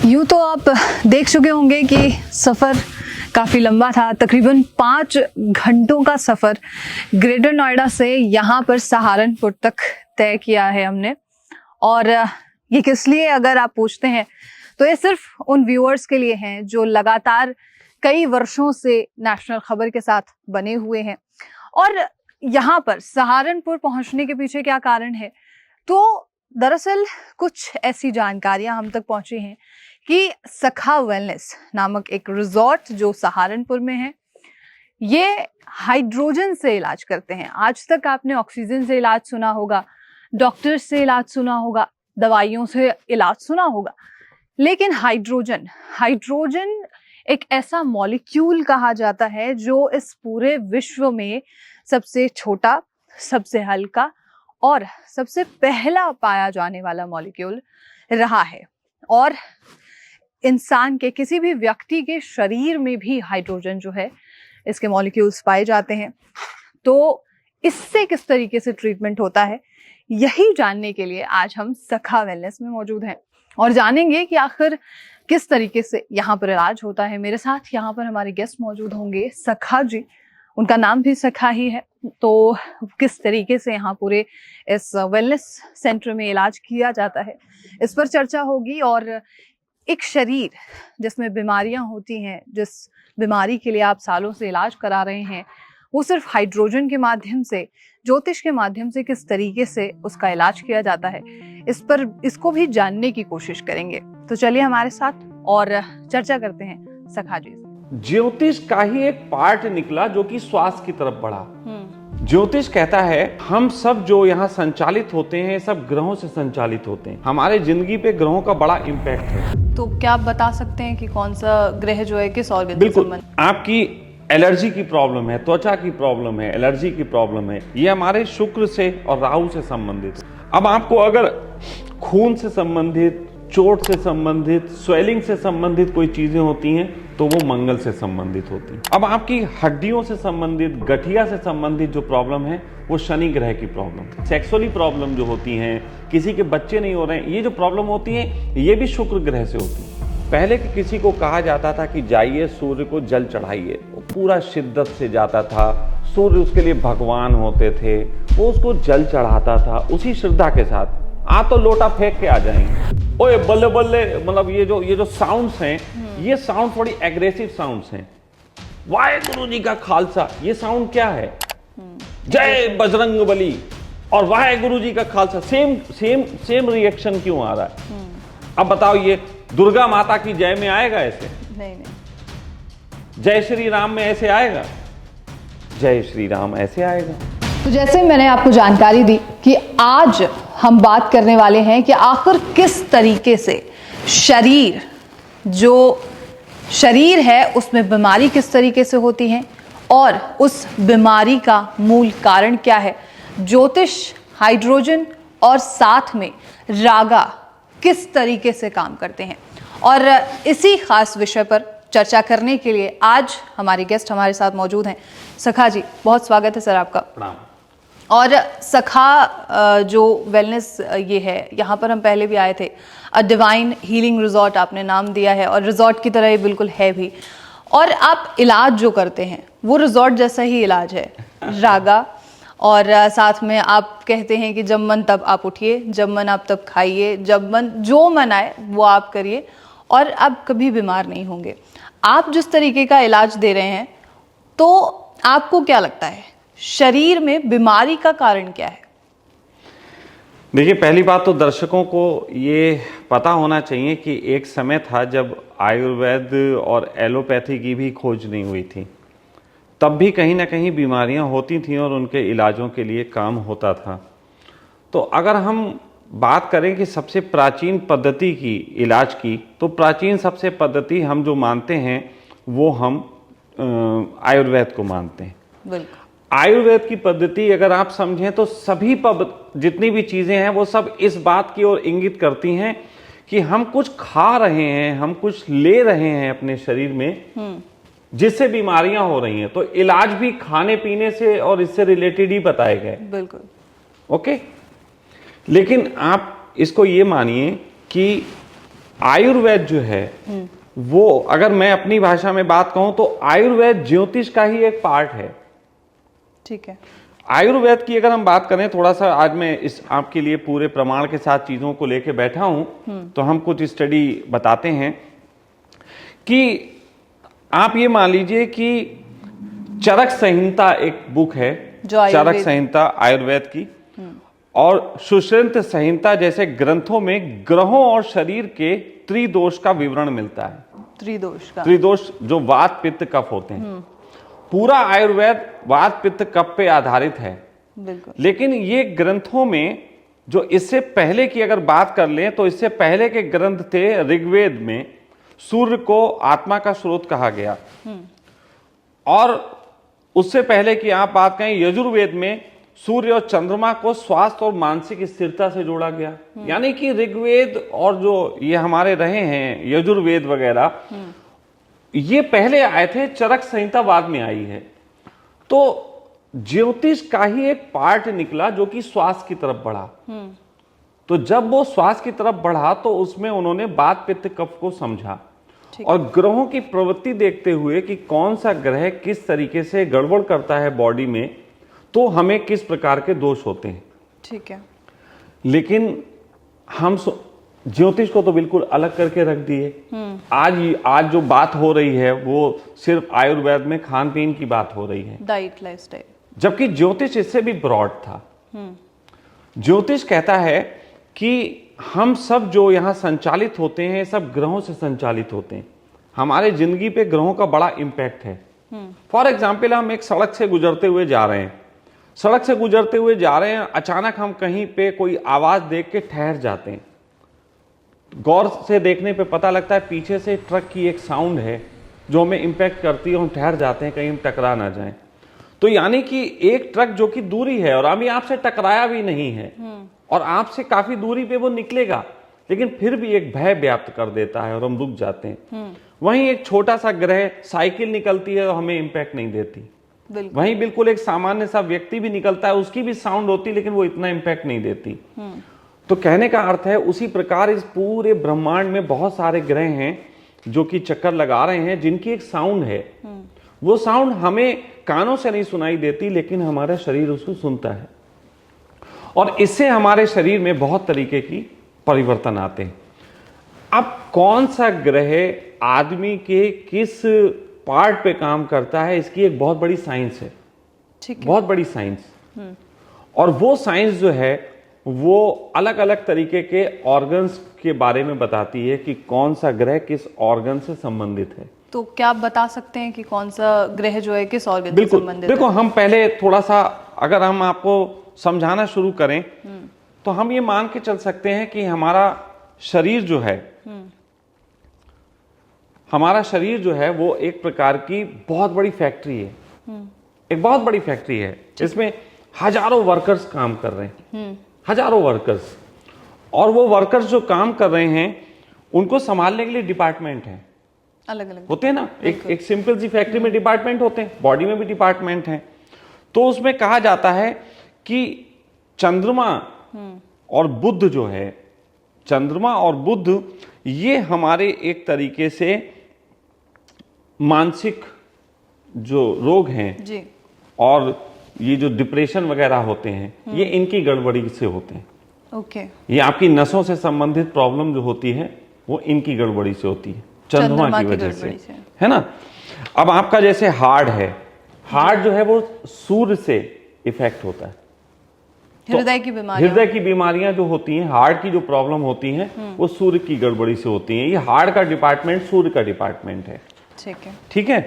यूँ तो आप देख चुके होंगे कि सफ़र काफ़ी लंबा था। तकरीबन 5 घंटों का सफ़र ग्रेटर नोएडा से यहाँ पर सहारनपुर तक तय किया है हमने। और ये किस लिए अगर आप पूछते हैं तो ये सिर्फ उन व्यूअर्स के लिए हैं जो लगातार कई वर्षों से नेशनल खबर के साथ बने हुए हैं। और यहाँ पर सहारनपुर पहुँचने के पीछे क्या कारण है, तो दरअसल कुछ ऐसी जानकारियां हम तक पहुंची हैं कि सखा वेलनेस नामक एक रिजॉर्ट जो सहारनपुर में है, ये हाइड्रोजन से इलाज करते हैं। आज तक आपने ऑक्सीजन से इलाज सुना होगा, डॉक्टर से इलाज सुना होगा, दवाइयों से इलाज सुना होगा, लेकिन हाइड्रोजन एक ऐसा मॉलिक्यूल कहा जाता है जो इस पूरे विश्व में सबसे छोटा, सबसे हल्का और सबसे पहला पाया जाने वाला मॉलिक्यूल रहा है। और इंसान के किसी भी व्यक्ति के शरीर में भी हाइड्रोजन जो है इसके मॉलिक्यूल्स पाए जाते हैं। तो इससे किस तरीके से ट्रीटमेंट होता है, यही जानने के लिए आज हम सखा वेलनेस में मौजूद हैं और जानेंगे कि आखिर किस तरीके से यहाँ पर इलाज होता है। मेरे साथ यहाँ पर हमारे गेस्ट मौजूद होंगे, सखा जी, उनका नाम भी सखा ही है। तो किस तरीके से यहाँ पूरे इस वेलनेस सेंटर में इलाज किया जाता है, इस पर चर्चा होगी। और एक शरीर जिसमें बीमारियां होती हैं, जिस बीमारी के लिए आप सालों से इलाज करा रहे हैं, वो सिर्फ हाइड्रोजन के माध्यम से, ज्योतिष के माध्यम से किस तरीके से उसका इलाज किया जाता है, इसको भी जानने की कोशिश करेंगे। तो चलिए हमारे साथ और चर्चा करते हैं सखा जी से। ज्योतिष का ही एक पार्ट निकला जो कि स्वास्थ्य की तरफ बढ़ा। ज्योतिष कहता है हम सब जो यहाँ संचालित होते हैं सब ग्रहों से संचालित होते हैं। हमारे जिंदगी पे ग्रहों का बड़ा इम्पैक्ट है। तो क्या आप बता सकते हैं कि कौन सा ग्रह जो है किस ऑर्गन से बिल्कुल, संबंधित? आपकी एलर्जी की प्रॉब्लम है, त्वचा की प्रॉब्लम है, एलर्जी की प्रॉब्लम है, ये हमारे शुक्र से और राहु से संबंधित। अब आपको अगर खून से संबंधित, चोट से संबंधित, स्वेलिंग से संबंधित कोई चीजें होती हैं तो वो मंगल से संबंधित होती हैं। अब आपकी हड्डियों से संबंधित, गठिया से संबंधित जो प्रॉब्लम है वो शनि ग्रह की प्रॉब्लम। सेक्सुअली प्रॉब्लम जो होती हैं, किसी के बच्चे नहीं हो रहे हैं, ये जो प्रॉब्लम होती है ये भी शुक्र ग्रह से होती है। पहले किसी को कहा जाता था कि जाइए सूर्य को जल चढ़ाइए, वो पूरा शिद्दत से जाता था। सूर्य उसके लिए भगवान होते थे, वो उसको जल चढ़ाता था उसी श्रद्धा के साथ। आप तो लोटा फेंक के आ जाएंगे, ओए बल्ले बल्ले, मतलब ये जो साउंड्स हैं, ये साउंड थोड़ी एग्रेसिव साउंड्स हैं। वाहेगुरु जी का खालसा, ये साउंड क्या है? जय बजरंग बली और वाहेगुरु जी का खालसा, सेम रिएक्शन क्यों आ रहा है? अब बताओ, ये दुर्गा माता की जय में आएगा ऐसे? नहीं। जय श्री राम में ऐसे आएगा? जय श्री राम ऐसे आएगा। तो जैसे मैंने आपको जानकारी दी कि आज हम बात करने वाले हैं कि आखिर किस तरीके से शरीर है उसमें बीमारी किस तरीके से होती है और उस बीमारी का मूल कारण क्या है। ज्योतिष, हाइड्रोजन और साथ में रागा किस तरीके से काम करते हैं, और इसी खास विषय पर चर्चा करने के लिए आज हमारे गेस्ट हमारे साथ मौजूद हैं। सखा जी, बहुत स्वागत है सर आपका। प्रणाम। और सखा जो वेलनेस ये है, यहाँ पर हम पहले भी आए थे। डिवाइन हीलिंग रिजॉर्ट आपने नाम दिया है और रिजॉर्ट की तरह ये बिल्कुल है भी। और आप इलाज जो करते हैं वो रिजॉर्ट जैसा ही इलाज है, रागा। और साथ में आप कहते हैं कि जब मन तब आप उठिए, जब मन आप तब खाइए, जब मन जो मन आए वो आप करिए और आप कभी बीमार नहीं होंगे। आप जिस तरीके का इलाज दे रहे हैं, तो आपको क्या लगता है शरीर में बीमारी का कारण क्या है? देखिए, पहली बात तो दर्शकों को ये पता होना चाहिए कि एक समय था जब आयुर्वेद और एलोपैथी की भी खोज नहीं हुई थी। तब भी कहीं ना कहीं बीमारियां होती थीं और उनके इलाजों के लिए काम होता था। तो अगर हम बात करें कि सबसे प्राचीन पद्धति की इलाज की, तो प्राचीन सबसे पद्धति हम जो मानते हैं वो हम आयुर्वेद को मानते हैं। बिल्कुल। आयुर्वेद की पद्धति अगर आप समझें तो सभी जितनी भी चीजें हैं वो सब इस बात की ओर इंगित करती हैं कि हम कुछ खा रहे हैं, हम कुछ ले रहे हैं अपने शरीर में जिससे बीमारियां हो रही हैं। तो इलाज भी खाने पीने से और इससे रिलेटेड ही बताए गए। बिल्कुल। ओके, लेकिन आप इसको ये मानिए कि आयुर्वेद जो है वो, अगर मैं अपनी भाषा में बात कहूं तो आयुर्वेद ज्योतिष का ही एक पार्ट है। ठीक है। आयुर्वेद की अगर हम बात करें, थोड़ा सा आज मैं इस आपके लिए पूरे प्रमाण के साथ चीजों को लेके बैठा हूं, तो हम कुछ स्टडी बताते हैं कि आप ये मान लीजिए कि चरक संहिता एक बुक है, चरक संहिता आयुर्वेद की, और सुश्रुत संहिता जैसे ग्रंथों में ग्रहों और शरीर के त्रिदोष का विवरण मिलता है। त्रिदोष जो वात पित्त कफ होते हैं। पूरा आयुर्वेद वात पित्त कफ पे आधारित है। बिल्कुल। लेकिन ये ग्रंथों में जो इससे पहले की अगर बात कर लें तो इससे पहले के ग्रंथ थे, ऋग्वेद में सूर्य को आत्मा का स्रोत कहा गया, और उससे पहले की आप बात करें यजुर्वेद में सूर्य और चंद्रमा को स्वास्थ्य और मानसिक स्थिरता से जोड़ा गया। यानी कि ऋग्वेद और जो ये हमारे रहे हैं यजुर्वेद वगैरह, ये पहले आए थे, चरक संहिता बाद में आई है। तो ज्योतिष का ही एक पार्ट निकला जो कि स्वास्थ्य की तरफ बढ़ा। तो जब वो स्वास्थ्य की तरफ बढ़ा तो उसमें उन्होंने वात पित्त कफ को समझा और ग्रहों की प्रवृत्ति देखते हुए कि कौन सा ग्रह किस तरीके से गड़बड़ करता है बॉडी में, तो हमें किस प्रकार के दोष होते हैं। ठीक है। लेकिन हम ज्योतिष को तो बिल्कुल अलग करके रख दिए। आज जो बात हो रही है वो सिर्फ आयुर्वेद में खान पीन की बात हो रही है, डाइट लाइफस्टाइल, जबकि ज्योतिष इससे भी ब्रॉड था। ज्योतिष कहता है कि हम सब जो यहाँ संचालित होते हैं सब ग्रहों से संचालित होते हैं। हमारे जिंदगी पे ग्रहों का बड़ा इंपैक्ट है। फॉर एग्जाम्पल, हम एक सड़क से गुजरते हुए जा रहे हैं, अचानक हम कहीं पे कोई आवाज देख के ठहर जाते हैं। गौर से देखने पे पता लगता है पीछे से ट्रक की एक साउंड है जो हमें इंपैक्ट करती है, हम ठहर जाते हैं कहीं हम टकरा ना जाएं। तो यानी कि एक ट्रक जो कि दूरी है और अभी आपसे टकराया भी नहीं है और आपसे काफी दूरी पे वो निकलेगा, लेकिन फिर भी एक भय व्याप्त कर देता है और हम रुक जाते हैं। वहीं एक छोटा सा ग्रह साइकिल निकलती है और हमें इंपैक्ट नहीं देती। वहीं बिल्कुल एक सामान्य सा व्यक्ति भी निकलता है, उसकी भी साउंड होती लेकिन वो इतना इंपैक्ट नहीं देती। तो कहने का अर्थ है उसी प्रकार इस पूरे ब्रह्मांड में बहुत सारे ग्रह हैं जो कि चक्कर लगा रहे हैं, जिनकी एक साउंड है। वो साउंड हमें कानों से नहीं सुनाई देती लेकिन हमारा शरीर उसको सुनता है, और इससे हमारे शरीर में बहुत तरीके की परिवर्तन आते हैं। अब कौन सा ग्रह आदमी के किस पार्ट पे काम करता है, इसकी एक बहुत बड़ी साइंस है। बहुत बड़ी साइंस। और वो साइंस जो है वो अलग अलग तरीके के ऑर्गन्स के बारे में बताती है कि कौन सा ग्रह किस ऑर्गन से संबंधित है। तो क्या आप बता सकते हैं कि कौन सा ग्रह जो है किस ऑर्गन से संबंधित है? देखो, हम पहले थोड़ा सा अगर हम आपको समझाना शुरू करें तो हम ये मान के चल सकते हैं कि हमारा शरीर जो है वो एक प्रकार की बहुत बड़ी फैक्ट्री है। एक बहुत बड़ी फैक्ट्री है, इसमें हजारों वर्कर्स काम कर रहे हैं, हजारों वर्कर्स। और वो वर्कर्स जो काम कर रहे हैं उनको संभालने के लिए डिपार्टमेंट है, अलग अलग होते हैं ना। एक सिंपल सी फैक्ट्री में डिपार्टमेंट होते हैं, बॉडी में भी डिपार्टमेंट है। तो उसमें कहा जाता है कि चंद्रमा और बुध जो है, चंद्रमा और बुध ये हमारे एक तरीके से मानसिक जो रोग हैं जी, और ये जो डिप्रेशन वगैरह होते हैं, ये इनकी गड़बड़ी से होते हैं। ओके। ये आपकी नसों से संबंधित प्रॉब्लम जो होती है वो इनकी गड़बड़ी से होती है, चंद्रमा की वजह से, है ना। अब आपका जैसे हार्ट है, हार्ट जो है वो सूर्य से इफेक्ट होता है। हृदय की बीमारियां जो होती हैं, हार्ट की जो प्रॉब्लम होती हैं वो सूर्य की गड़बड़ी से होती हैं। ये हार्ट का डिपार्टमेंट सूर्य का डिपार्टमेंट है। ठीक है।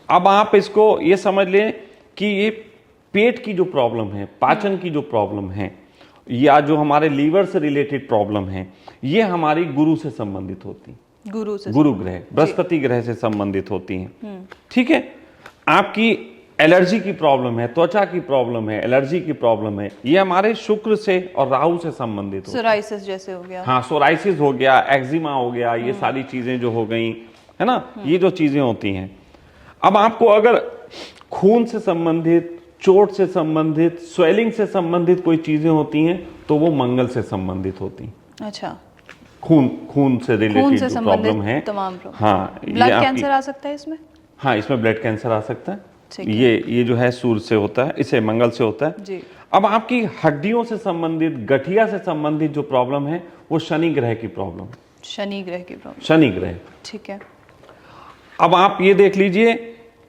अब आप इसको ये समझ लें कि ये पेट की जो प्रॉब्लम है, पाचन की जो प्रॉब्लम है, या जो हमारे लीवर से रिलेटेड प्रॉब्लम है, ये हमारी गुरु से संबंधित होती है। गुरु ग्रह, बृहस्पति ग्रह से संबंधित होती हैं। ठीक है। आपकी एलर्जी की प्रॉब्लम है, त्वचा की प्रॉब्लम है, एलर्जी की प्रॉब्लम है, ये हमारे शुक्र से और राहु से संबंधित होती है। सोराइसिस जैसे हो गया, हाँ, सोराइसिस हो गया, एक्जिमा हो गया, ये सारी चीजें जो हो गई, है ना, ये जो चीजें होती हैं। अब आपको अगर खून से संबंधित, चोट से संबंधित, स्वेलिंग से संबंधित कोई चीजें होती हैं तो वो मंगल से संबंधित होती हैं। अच्छा। खून से रिलेटेड जो प्रॉब्लम है, तमाम प्रॉब्लम। हाँ, ब्लड कैंसर आ सकता है इसमें? हाँ, इसमें ब्लड कैंसर आ सकता है। ठीक है। ये जो है सूर्य से होता है, इसे मंगल से होता है जी। अब आपकी हड्डियों से संबंधित, गठिया से संबंधित जो प्रॉब्लम है वो शनि ग्रह की प्रॉब्लम, शनि ग्रह की प्रॉब्लम, शनि ग्रह। ठीक है। अब आप ये देख लीजिए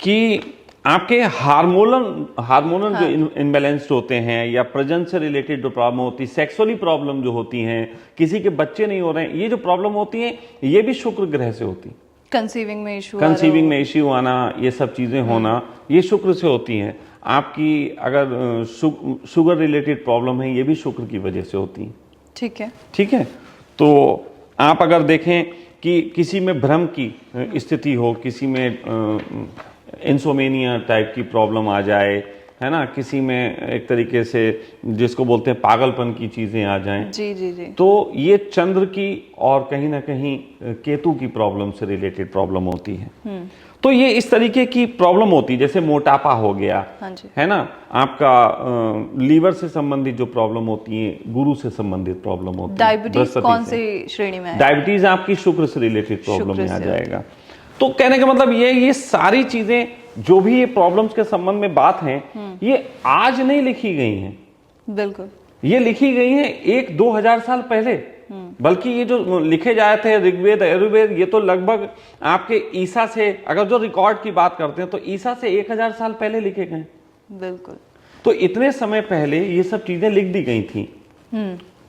कि आपके हार्मोनल जो इनबैलेंस्ड होते हैं, या प्रजनन से रिलेटेड जो प्रॉब्लम होती है, सेक्सुअली प्रॉब्लम जो होती हैं, किसी के बच्चे नहीं हो रहे हैं, ये जो प्रॉब्लम होती है ये भी शुक्र ग्रह से होती है। कंसीविंग में इशू आना, ये सब चीजें होना, ये शुक्र से होती हैं। आपकी अगर शुगर रिलेटेड प्रॉब्लम है, ये भी शुक्र की वजह से होती है। ठीक है, ठीक है। तो आप अगर देखें कि किसी में भ्रम की स्थिति हो, किसी में इंसोमेनिया टाइप की प्रॉब्लम आ जाए, है ना, किसी में एक तरीके से जिसको बोलते हैं पागलपन की चीजें आ जाएं, जी जी जी, तो ये चंद्र की और कहीं ना कहीं केतु की प्रॉब्लम से रिलेटेड प्रॉब्लम होती है। तो ये इस तरीके की प्रॉब्लम होती है, जैसे मोटापा हो गया, हाँ जी, है ना, आपका लीवर से संबंधित जो प्रॉब्लम होती है, गुरु से संबंधित प्रॉब्लम होती है। डायबिटीज कौन सी श्रेणी में है? डायबिटीज आपकी शुक्र से रिलेटेड प्रॉब्लम में आ जाएगा। तो कहने का मतलब ये सारी चीजें जो भी ये प्रॉब्लम्स के संबंध में बात है, ये आज नहीं लिखी गई हैं, बिल्कुल ये लिखी गई है 1-2 हजार साल पहले। बल्कि ये जो लिखे जाए थे ऋग्वेद, यजुर्वेद, ये तो लगभग आपके ईसा से, अगर जो रिकॉर्ड की बात करते हैं तो ईसा से 1000 साल पहले लिखे गए। बिल्कुल। तो इतने समय पहले ये सब चीजें लिख दी गई थी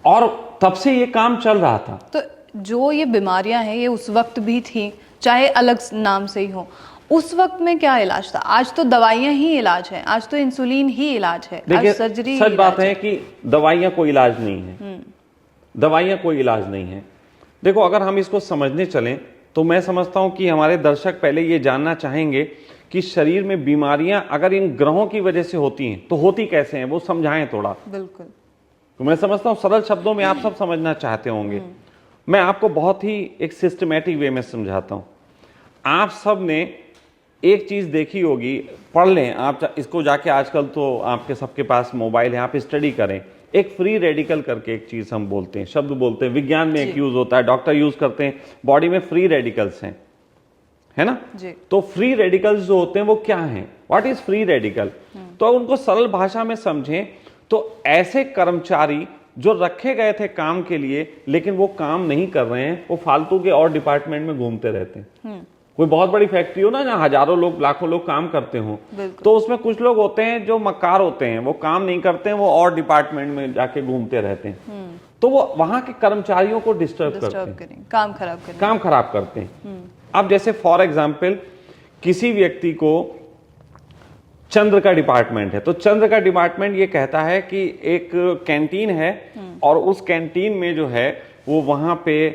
और तब से ये काम चल रहा था। तो जो ये बीमारियां हैं ये उस वक्त भी थी, चाहे अलग नाम से ही हो। उस वक्त में क्या इलाज था? आज तो दवाइयां ही इलाज है, आज तो इंसुलिन ही इलाज है, आज सर्जरी। सच बात है कि दवाइयां कोई इलाज नहीं है, दवाइयां कोई इलाज नहीं है। देखो, अगर हम इसको समझने चलें तो मैं समझता हूं कि हमारे दर्शक पहले ये जानना चाहेंगे कि शरीर में बीमारियां अगर इन ग्रहों की वजह से होती हैं तो होती कैसे हैं, वो समझाएं थोड़ा। बिल्कुल। तो मैं समझता हूं सरल शब्दों में आप सब समझना चाहते होंगे, मैं आपको बहुत ही एक सिस्टमैटिक वे में समझाता हूं। आप सब ने एक चीज देखी होगी, पढ़ लें आप इसको जाके, आजकल तो आपके सबके पास मोबाइल है, आप स्टडी करें। एक फ्री रेडिकल करके एक चीज हम बोलते हैं, शब्द बोलते हैं, विज्ञान में एक यूज होता है, डॉक्टर यूज करते हैं, बॉडी में फ्री रेडिकल्स हैं, है ना जी। तो फ्री रेडिकल्स जो होते हैं वो क्या हैं, व्हाट इज फ्री रेडिकल? तो उनको सरल भाषा में समझें तो ऐसे कर्मचारी जो रखे गए थे काम के लिए लेकिन वो काम नहीं कर रहे हैं, वो फालतू के और डिपार्टमेंट में घूमते रहते हैं। कोई बहुत बड़ी फैक्ट्री हो ना, जहाँ हजारों लोग, लाखों लोग काम करते हो, तो उसमें कुछ लोग होते हैं जो मक्कार होते हैं, वो काम नहीं करते हैं, वो और डिपार्टमेंट में जाके घूमते रहते हैं। तो वो वहां के कर्मचारियों को डिस्टर्ब करते हैं, काम खराब करते हैं। अब जैसे फॉर एग्जाम्पल किसी व्यक्ति को चंद्र का डिपार्टमेंट है, तो चंद्र का डिपार्टमेंट ये कहता है कि एक कैंटीन है और उस कैंटीन में जो है वो वहां पे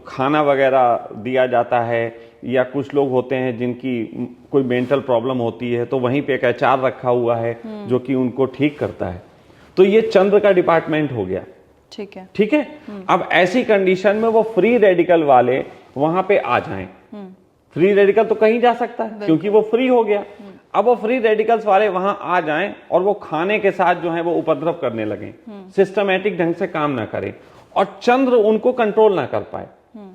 खाना वगैरह दिया जाता है, या कुछ लोग होते हैं जिनकी कोई मेंटल प्रॉब्लम होती है तो वहीं पे एक एचआर रखा हुआ है जो कि उनको ठीक करता है। तो ये चंद्र का डिपार्टमेंट हो गया। ठीक है। अब ऐसी कंडीशन में वो फ्री रेडिकल वाले वहां पे आ जाएं। फ्री रेडिकल तो कहीं जा सकता है क्योंकि वो फ्री हो गया। अब वो फ्री रेडिकल्स वाले वहां आ जाएं और वो खाने के साथ जो है वो उपद्रव करने लगे, सिस्टमैटिक ढंग से काम ना करें और चंद्र उनको कंट्रोल ना कर पाए।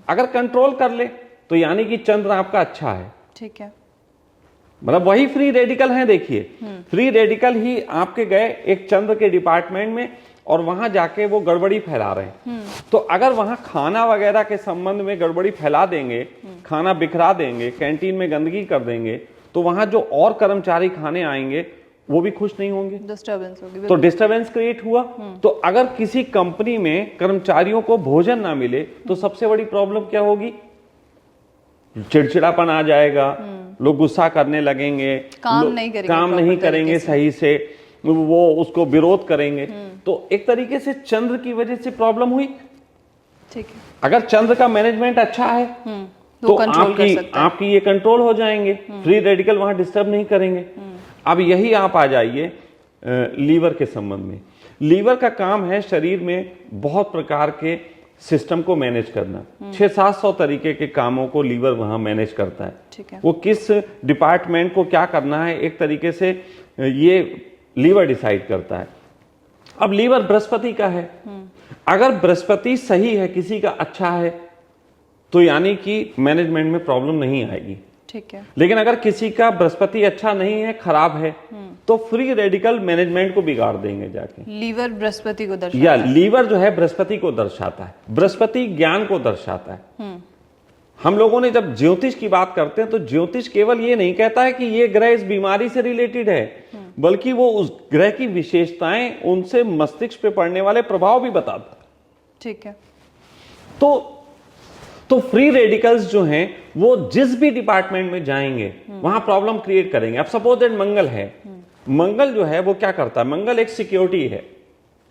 अगर कंट्रोल कर ले तो यानी कि चंद्र आपका अच्छा है। ठीक है, मतलब वही फ्री रेडिकल हैं। देखिए, फ्री रेडिकल ही आपके गए एक चंद्र के डिपार्टमेंट में और वहां जाके वो गड़बड़ी फैला रहे हैं। तो अगर वहां खाना वगैरह के संबंध में गड़बड़ी फैला देंगे, खाना बिखरा देंगे, कैंटीन में गंदगी कर देंगे, तो वहां जो और कर्मचारी खाने आएंगे वो भी खुश नहीं होंगे, डिस्टर्बेंस होगी। तो डिस्टर्बेंस क्रिएट हुआ। तो अगर किसी कंपनी में कर्मचारियों को भोजन ना मिले तो सबसे बड़ी प्रॉब्लम क्या होगी? चिड़चिड़ापन आ जाएगा, लोग गुस्सा करने लगेंगे, काम नहीं करेंगे सही से, वो उसको विरोध करेंगे। तो एक तरीके से चंद्र की वजह से प्रॉब्लम हुई। ठीक है, अगर चंद्र का मैनेजमेंट अच्छा है तो आपकी ये कंट्रोल हो जाएंगे, फ्री रेडिकल वहां डिस्टर्ब नहीं करेंगे। अब यही आप आ जाइए लीवर के संबंध में। लीवर का काम है शरीर में बहुत प्रकार के सिस्टम को मैनेज करना। 600-700 तरीके के कामों को लीवर वहां मैनेज करता है। ठीक है, वो किस डिपार्टमेंट को क्या करना है एक तरीके से ये लीवर डिसाइड करता है। अब लीवर बृहस्पति का है। अगर बृहस्पति सही है, किसी का अच्छा है, तो यानी कि मैनेजमेंट में प्रॉब्लम नहीं आएगी। ठीक है। लेकिन अगर किसी का बृहस्पति अच्छा नहीं है, खराब है, तो फ्री रेडिकल मैनेजमेंट को बिगाड़ देंगे जाके। लीवर बृहस्पति को दर्शाता या है। लीवर जो है बृहस्पति को दर्शाता है, बृहस्पति ज्ञान को दर्शाता है। हम लोगों ने जब ज्योतिष की बात करते हैं तो ज्योतिष केवल ये नहीं कहता है कि ये ग्रह इस बीमारी से रिलेटेड है, बल्कि वो उस ग्रह की विशेषताएं, उनसे मस्तिष्क पे पड़ने वाले प्रभाव भी बताता है। ठीक है। तो फ्री रेडिकल्स जो हैं वो जिस भी डिपार्टमेंट में जाएंगे वहां प्रॉब्लम क्रिएट करेंगे। अब सपोज दैट मंगल है, मंगल जो है वो क्या करता है, मंगल एक सिक्योरिटी है।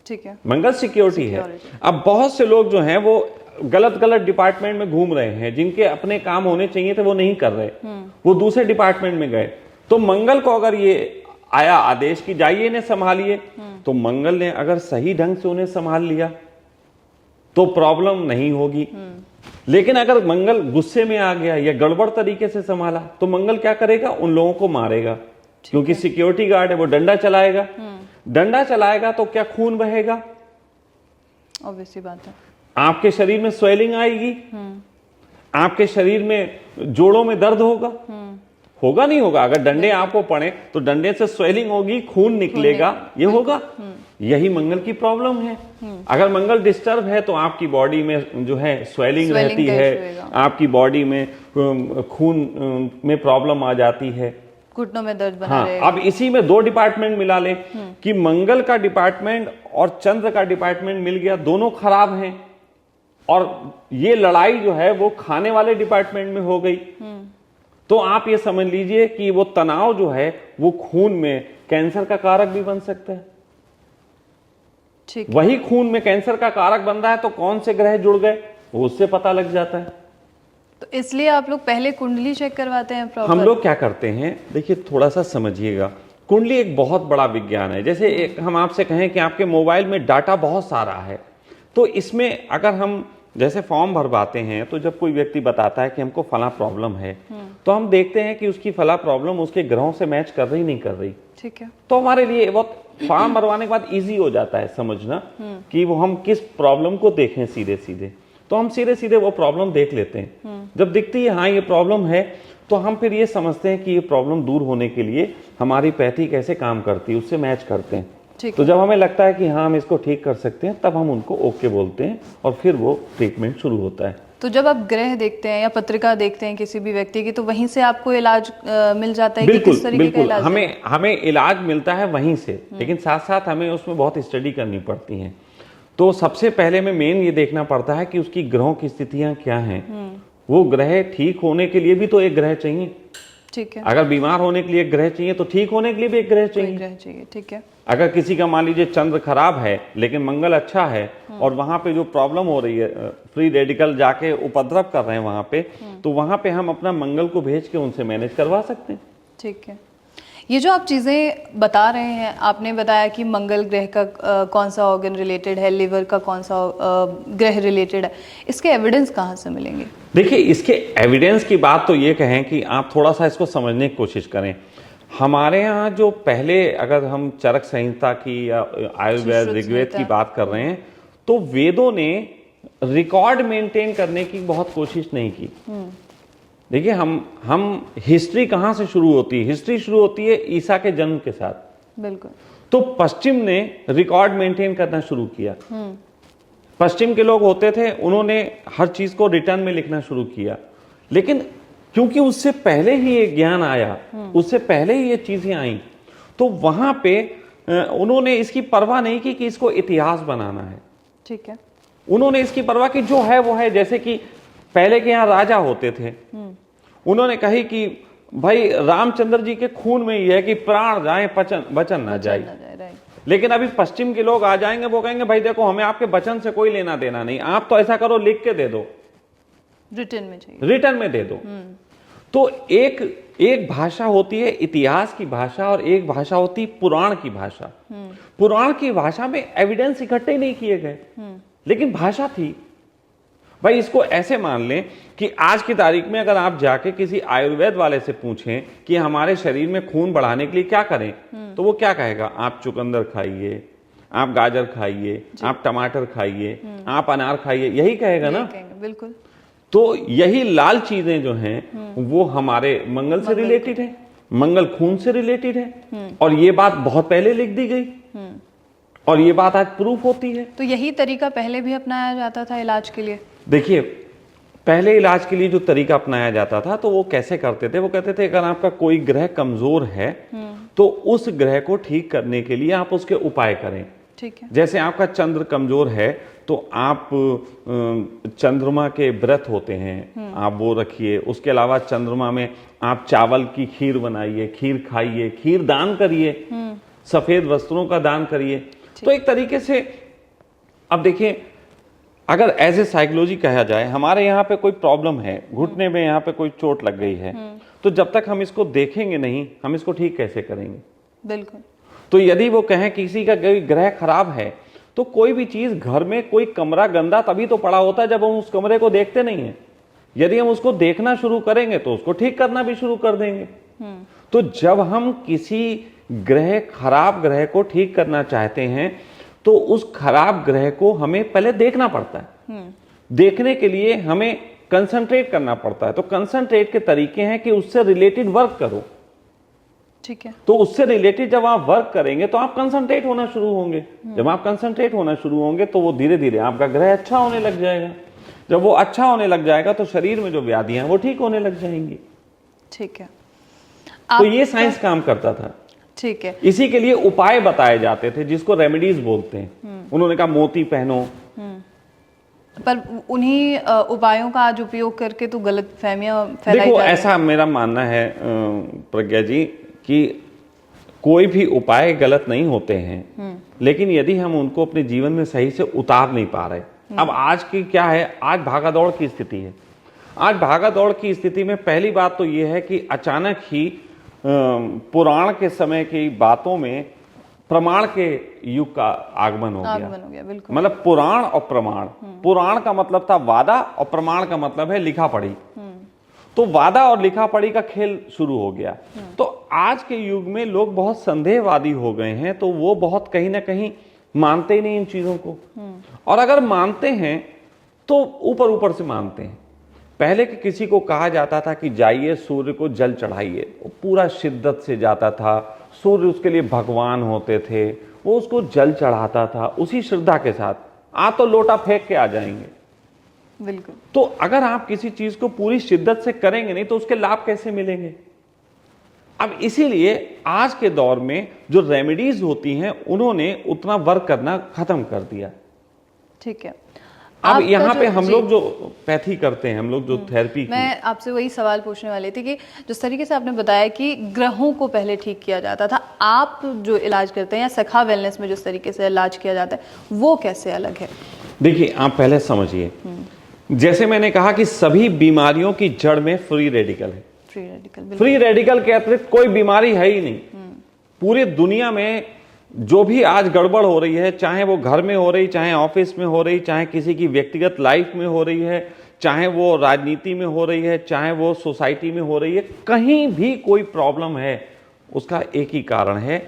ठीक है। मंगल सिक्योरिटी है। अब बहुत से लोग जो हैं वो गलत डिपार्टमेंट में घूम रहे हैं, जिनके अपने काम होने चाहिए थे वो नहीं कर रहे, वो दूसरे डिपार्टमेंट में गए। तो मंगल को अगर ये आया आदेश कि जाइए इन्हें संभालिए, तो मंगल ने अगर सही ढंग से उन्हें संभाल लिया तो प्रॉब्लम नहीं होगी। लेकिन अगर मंगल गुस्से में आ गया या गड़बड़ तरीके से संभाला तो मंगल क्या करेगा, उन लोगों को मारेगा, क्योंकि सिक्योरिटी गार्ड है, वो डंडा चलाएगा। डंडा चलाएगा तो क्या खून बहेगा, ऑब्वियसली बात है। आपके शरीर में स्वेलिंग आएगी, आपके शरीर में जोड़ों में दर्द होगा, होगा नहीं होगा। अगर डंडे आपको पड़े तो डंडे से स्वेलिंग होगी, खून निकलेगा, ये होगा। यही मंगल की प्रॉब्लम है। अगर मंगल डिस्टर्ब है तो आपकी बॉडी में जो है स्वेलिंग रहती है, आपकी बॉडी में खून में प्रॉब्लम आ जाती है, घुटनों में दर्द बना हाँ। रहेगा। अब इसी में दो डिपार्टमेंट मिला ले कि मंगल का डिपार्टमेंट और चंद्र का डिपार्टमेंट मिल गया, दोनों खराब हैं, और ये लड़ाई जो है वो खाने वाले डिपार्टमेंट में हो गई, तो आप ये समझ लीजिए कि वो तनाव जो है वो खून में कैंसर का कारक भी बन सकता है। ठीक। वही खून में कैंसर का कारक बन रहा है तो कौन से ग्रह जुड़ गए वो उससे पता लग जाता है। तो इसलिए आप लोग पहले कुंडली चेक करवाते हैं प्रॉपर? हम लोग क्या करते हैं, देखिए थोड़ा सा समझिएगा, कुंडली एक बहुत बड़ा विज्ञान है। जैसे एक हम आपसे कहें कि आपके मोबाइल में डाटा बहुत सारा है, तो इसमें अगर हम जैसे फॉर्म भरवाते हैं तो जब कोई व्यक्ति बताता है कि हमको फला प्रॉब्लम है, तो हम देखते हैं कि उसकी फला प्रॉब्लम उसके ग्रहों से मैच कर रही नहीं कर रही। ठीक है। तो हमारे लिए बहुत फॉर्म भरवाने के बाद इजी हो जाता है समझना कि वो हम किस प्रॉब्लम को देखें सीधे सीधे। तो हम सीधे सीधे वो प्रॉब्लम देख लेते हैं। जब दिखती है हाँ ये प्रॉब्लम है, तो हम फिर ये समझते हैं कि ये प्रॉब्लम दूर होने के लिए हमारी पैथी कैसे काम करती है, उससे मैच करते हैं। तो जब हमें लगता है कि हाँ हम इसको ठीक कर सकते हैं, तब हम उनको ओके बोलते हैं और फिर वो ट्रीटमेंट शुरू होता है। तो जब आप ग्रह देखते हैं या पत्रिका देखते हैं किसी भी व्यक्ति की, तो वहीं से आपको इलाज मिल जाता है? बिल्कुल, कि किस तरीके बिल्कुल। का इलाज हमें इलाज मिलता है वहीं से, लेकिन साथ साथ हमें उसमें बहुत स्टडी करनी पड़ती है। तो सबसे पहले में मेन ये देखना पड़ता है कि उसकी ग्रहों की स्थितियां क्या हैं। वो ग्रह ठीक होने के लिए भी तो एक ग्रह चाहिए। ठीक है। अगर बीमार होने के लिए एक ग्रह चाहिए तो ठीक होने के लिए भी एक ग्रह चाहिए। ठीक है। अगर किसी का मान लीजिए चंद्र खराब है लेकिन मंगल अच्छा है, और वहां पे जो प्रॉब्लम हो रही है, फ्री रेडिकल जाके उपद्रव कर रहे हैं वहां पे, तो वहां पे हम अपना मंगल को भेज के उनसे मैनेज करवा सकते हैं। ठीक है। ये जो आप चीज़ें बता रहे हैं, आपने बताया कि मंगल ग्रह का कौन सा ऑर्गन रिलेटेड है, लिवर का कौन सा ग्रह रिलेटेड है, इसके एविडेंस कहाँ से मिलेंगे? देखिए इसके एविडेंस की बात तो ये कहें कि आप थोड़ा सा इसको समझने की कोशिश करें। हमारे यहाँ जो पहले, अगर हम चरक संहिता की या आयुर्वेद ऋग्वेद की बात कर रहे हैं, तो वेदों ने रिकॉर्ड मेंटेन करने की बहुत कोशिश नहीं की। देखिए हम हिस्ट्री कहाँ से शुरू होती है? हिस्ट्री शुरू होती है ईसा के जन्म के साथ। बिल्कुल। तो पश्चिम ने रिकॉर्ड मेंटेन करना शुरू किया। पश्चिम के लोग होते थे, उन्होंने हर चीज को रिटर्न में लिखना शुरू किया। लेकिन क्योंकि उससे पहले ही ये ज्ञान आया, उससे पहले ही ये चीजें आई, तो वहां पे उन्होंने इसकी परवाह नहीं की कि इसको इतिहास बनाना है। ठीक है। उन्होंने इसकी परवाह की जो है वो है। जैसे कि पहले के यहाँ राजा होते थे, उन्होंने कही कि भाई रामचंद्र जी के खून में ही है कि प्राण जाए वचन ना जाए। लेकिन अभी पश्चिम के लोग आ जाएंगे, वो कहेंगे भाई देखो हमें आपके वचन से कोई लेना देना नहीं, आप तो ऐसा करो लिख के दे दो, रिटर्न में चाहिए, रिटर्न में दे दो। तो एक भाषा होती है इतिहास की भाषा, और एक भाषा होती है पुराण की भाषा। पुराण की भाषा में एविडेंस इकट्ठे नहीं किए गए, लेकिन भाषा थी। भाई इसको ऐसे मान लें कि आज की तारीख में अगर आप जाके किसी आयुर्वेद वाले से पूछें कि हमारे शरीर में खून बढ़ाने के लिए क्या करें, तो वो क्या कहेगा? आप चुकंदर खाइए, आप गाजर खाइए, आप टमाटर खाइए, आप अनार खाइए, यही कहेगा ना। बिल्कुल। तो यही लाल चीजें जो हैं वो हमारे मंगल से रिलेटेड है, मंगल खून से रिलेटेड है, और ये बात बहुत पहले लिख दी गई और ये बात आज प्रूफ होती है। तो यही तरीका पहले भी अपनाया जाता था इलाज के लिए? देखिए, पहले इलाज के लिए जो तरीका अपनाया जाता था तो वो कैसे करते थे, वो कहते थे अगर आपका कोई ग्रह कमजोर है तो उस ग्रह को ठीक करने के लिए आप उसके उपाय करें। ठीक है। जैसे आपका चंद्र कमजोर है तो आप चंद्रमा के व्रत होते हैं, आप वो रखिए। उसके अलावा चंद्रमा में आप चावल की खीर बनाइए, खीर खाइए, खीर दान करिए, सफेद वस्त्रों का दान करिए। तो एक तरीके से अब देखिए, अगर एज ए साइकोलॉजी कहा जाए, हमारे यहाँ पे कोई प्रॉब्लम है, घुटने में यहाँ पे कोई चोट लग गई है, तो जब तक हम इसको देखेंगे नहीं, हम इसको ठीक कैसे करेंगे? बिल्कुल। तो यदि वो कहें किसी का कोई ग्रह खराब है, तो कोई भी चीज, घर में कोई कमरा गंदा तभी तो पड़ा होता है जब हम उस कमरे को देखते नहीं है। यदि हम उसको देखना शुरू करेंगे तो उसको ठीक करना भी शुरू कर देंगे। तो जब हम किसी खराब ग्रह को ठीक करना चाहते हैं तो उस खराब ग्रह को हमें पहले देखना पड़ता है। देखने के लिए हमें कंसंट्रेट करना पड़ता है। तो कंसंट्रेट के तरीके हैं कि उससे रिलेटेड वर्क करो। ठीक है। तो उससे रिलेटेड जब आप वर्क करेंगे तो आप कंसंट्रेट होना शुरू होंगे। जब आप कंसंट्रेट होना शुरू होंगे तो वो धीरे धीरे आपका ग्रह अच्छा होने लग जाएगा। जब वो अच्छा होने लग जाएगा तो शरीर में जो व्याधियां हैं वो ठीक होने लग जाएंगी। ठीक है। तो ये साइंस काम करता था। ठीक है। इसी के लिए उपाय बताए जाते थे जिसको रेमेडीज बोलते हैं। उन्होंने कहा मोती पहनो। पर उन्हीं उपायों का आज उपयोग करके तो गलत फहमियां फैलाई देखो, जा रही हैं। ऐसा मेरा मानना है प्रज्ञा जी कि कोई भी उपाय गलत नहीं होते हैं, लेकिन यदि हम उनको अपने जीवन में सही से उतार नहीं पा रहे। अब आज की क्या है, आज भागादौड़ की स्थिति है। आज भागादौड़ की स्थिति में पहली बात तो यह है कि अचानक ही पुराण के समय की बातों में प्रमाण के युग का आगमन हो गया। बिल्कुल। मतलब पुराण और प्रमाण। पुराण का मतलब था वादा और प्रमाण का मतलब है लिखा पढ़ी। तो वादा और लिखा पढ़ी का खेल शुरू हो गया। तो आज के युग में लोग बहुत संदेहवादी हो गए हैं, तो वो बहुत कहीं ना कहीं मानते ही नहीं इन चीजों को। और अगर मानते हैं तो ऊपर ऊपर से मानते हैं। पहले कि किसी को कहा जाता था कि जाइए सूर्य को जल चढ़ाइए, वो पूरा शिद्दत से जाता था। सूर्य उसके लिए भगवान होते थे, वो उसको जल चढ़ाता था उसी श्रद्धा के साथ। तो लोटा फेंक के आ जाएंगे। बिल्कुल। तो अगर आप किसी चीज को पूरी शिद्दत से करेंगे नहीं तो उसके लाभ कैसे मिलेंगे? अब इसीलिए आज के दौर में जो रेमेडीज होती हैं उन्होंने उतना वर्क करना खत्म कर दिया। ठीक है। अब यहाँ पे हम लोग जो पैथी करते हैं, हम लोग जो थेरेपी, मैं आपसे वही सवाल पूछने वाली थी कि जिस तरीके से आपने बताया कि ग्रहों को पहले ठीक किया जाता था, आप जो इलाज करते हैं या सखा वेलनेस में जिस तरीके से इलाज किया जाता है वो कैसे अलग है? देखिए, आप पहले समझिए, जैसे मैंने कहा कि सभी बीमारियों की जड़ में फ्री रेडिकल है। फ्री रेडिकल के अतिरिक्त कोई बीमारी है ही नहीं। पूरी दुनिया में जो भी आज गड़बड़ हो रही है, चाहे वो घर में हो रही, चाहे ऑफिस में हो रही, चाहे किसी की व्यक्तिगत लाइफ में हो रही है, चाहे वो राजनीति में हो रही है, चाहे वो सोसाइटी में हो रही है, कहीं भी कोई प्रॉब्लम है, उसका एक ही कारण है,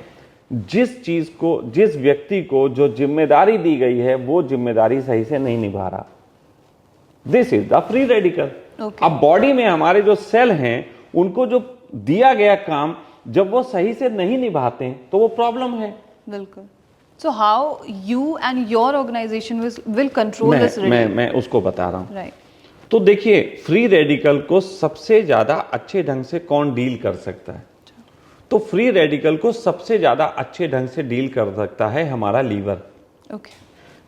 जिस चीज को, जिस व्यक्ति को जो जिम्मेदारी दी गई है वो जिम्मेदारी सही से नहीं निभा रहा। This is the free radical. अब बॉडी में हमारे जो सेल हैं उनको जो दिया गया काम जब वो सही से नहीं निभाते हैं तो वो प्रॉब्लम है। बिल्कुल। So how you and your organisation will control this radical? मैं उसको बता रहा हूं। राइट। तो देखिए, फ्री रेडिकल को सबसे ज्यादा अच्छे ढंग से कौन डील कर सकता है? तो फ्री रेडिकल को सबसे ज्यादा अच्छे ढंग से डील कर सकता है हमारा लीवर।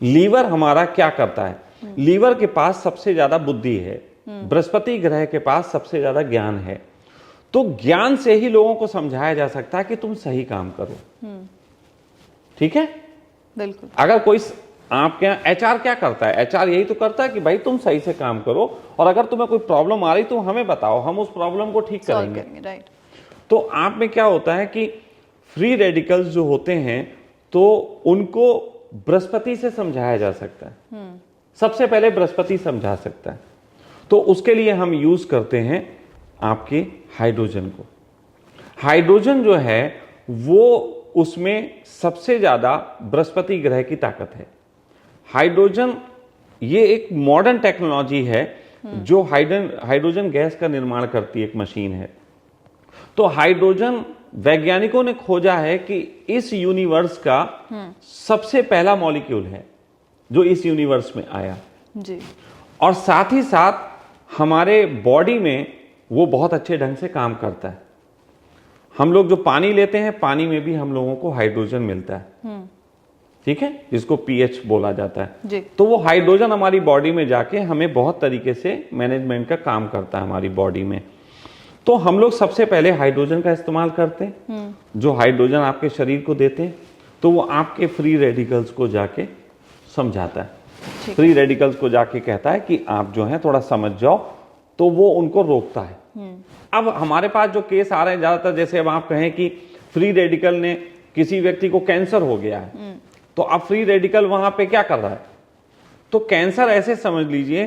लीवर हमारा क्या करता है? लीवर के पास सबसे ज्यादा बुद्धि है, बृहस्पति ग्रह के पास सबसे ज्यादा ज्ञान है। तो ज्ञान से ही लोगों को समझाया जा सकता है कि तुम सही काम करो। ठीक है? बिल्कुल। अगर कोई आपके यहाँ एचआर क्या करता है? एचआर यही तो करता है कि भाई तुम सही से काम करो, और अगर तुम्हें कोई प्रॉब्लम आ रही तो हमें बताओ, हम उस प्रॉब्लम को ठीक करेंगे। राइट। तो आप में क्या होता है कि फ्री रेडिकल्स जो होते हैं तो उनको बृहस्पति से समझाया जा सकता है। सबसे पहले बृहस्पति समझा सकता है। तो उसके लिए हम यूज करते हैं आपके हाइड्रोजन को। हाइड्रोजन जो है वो उसमें सबसे ज्यादा बृहस्पति ग्रह की ताकत है। हाइड्रोजन ये एक मॉडर्न टेक्नोलॉजी है जो हाइड्रोजन गैस का निर्माण करती एक मशीन है। तो हाइड्रोजन वैज्ञानिकों ने खोजा है कि इस यूनिवर्स का सबसे पहला मॉलिक्यूल है जो इस यूनिवर्स में आया जी। और साथ ही साथ हमारे बॉडी में वो बहुत अच्छे ढंग से काम करता है। हम लोग जो पानी लेते हैं, पानी में भी हम लोगों को हाइड्रोजन मिलता है, ठीक है, जिसको पीएच बोला जाता है जी। तो वो हाइड्रोजन हमारी बॉडी में जाके हमें बहुत तरीके से मैनेजमेंट का काम करता है हमारी बॉडी में। तो हम लोग सबसे पहले हाइड्रोजन का इस्तेमाल करते हैं, जो हाइड्रोजन आपके शरीर को देते हैं, तो वो आपके फ्री रेडिकल्स को जाके समझाता है, फ्री रेडिकल्स को जाके कहता है कि आप जो है थोड़ा समझ जाओ, तो वो उनको रोकता है। अब हमारे पास जो केस आ रहे हैं ज्यादातर, जैसे अब आप कहें कि फ्री रेडिकल ने किसी व्यक्ति को कैंसर हो गया है, तो अब फ्री रेडिकल वहां पे क्या कर रहा है? तो कैंसर ऐसे समझ लीजिए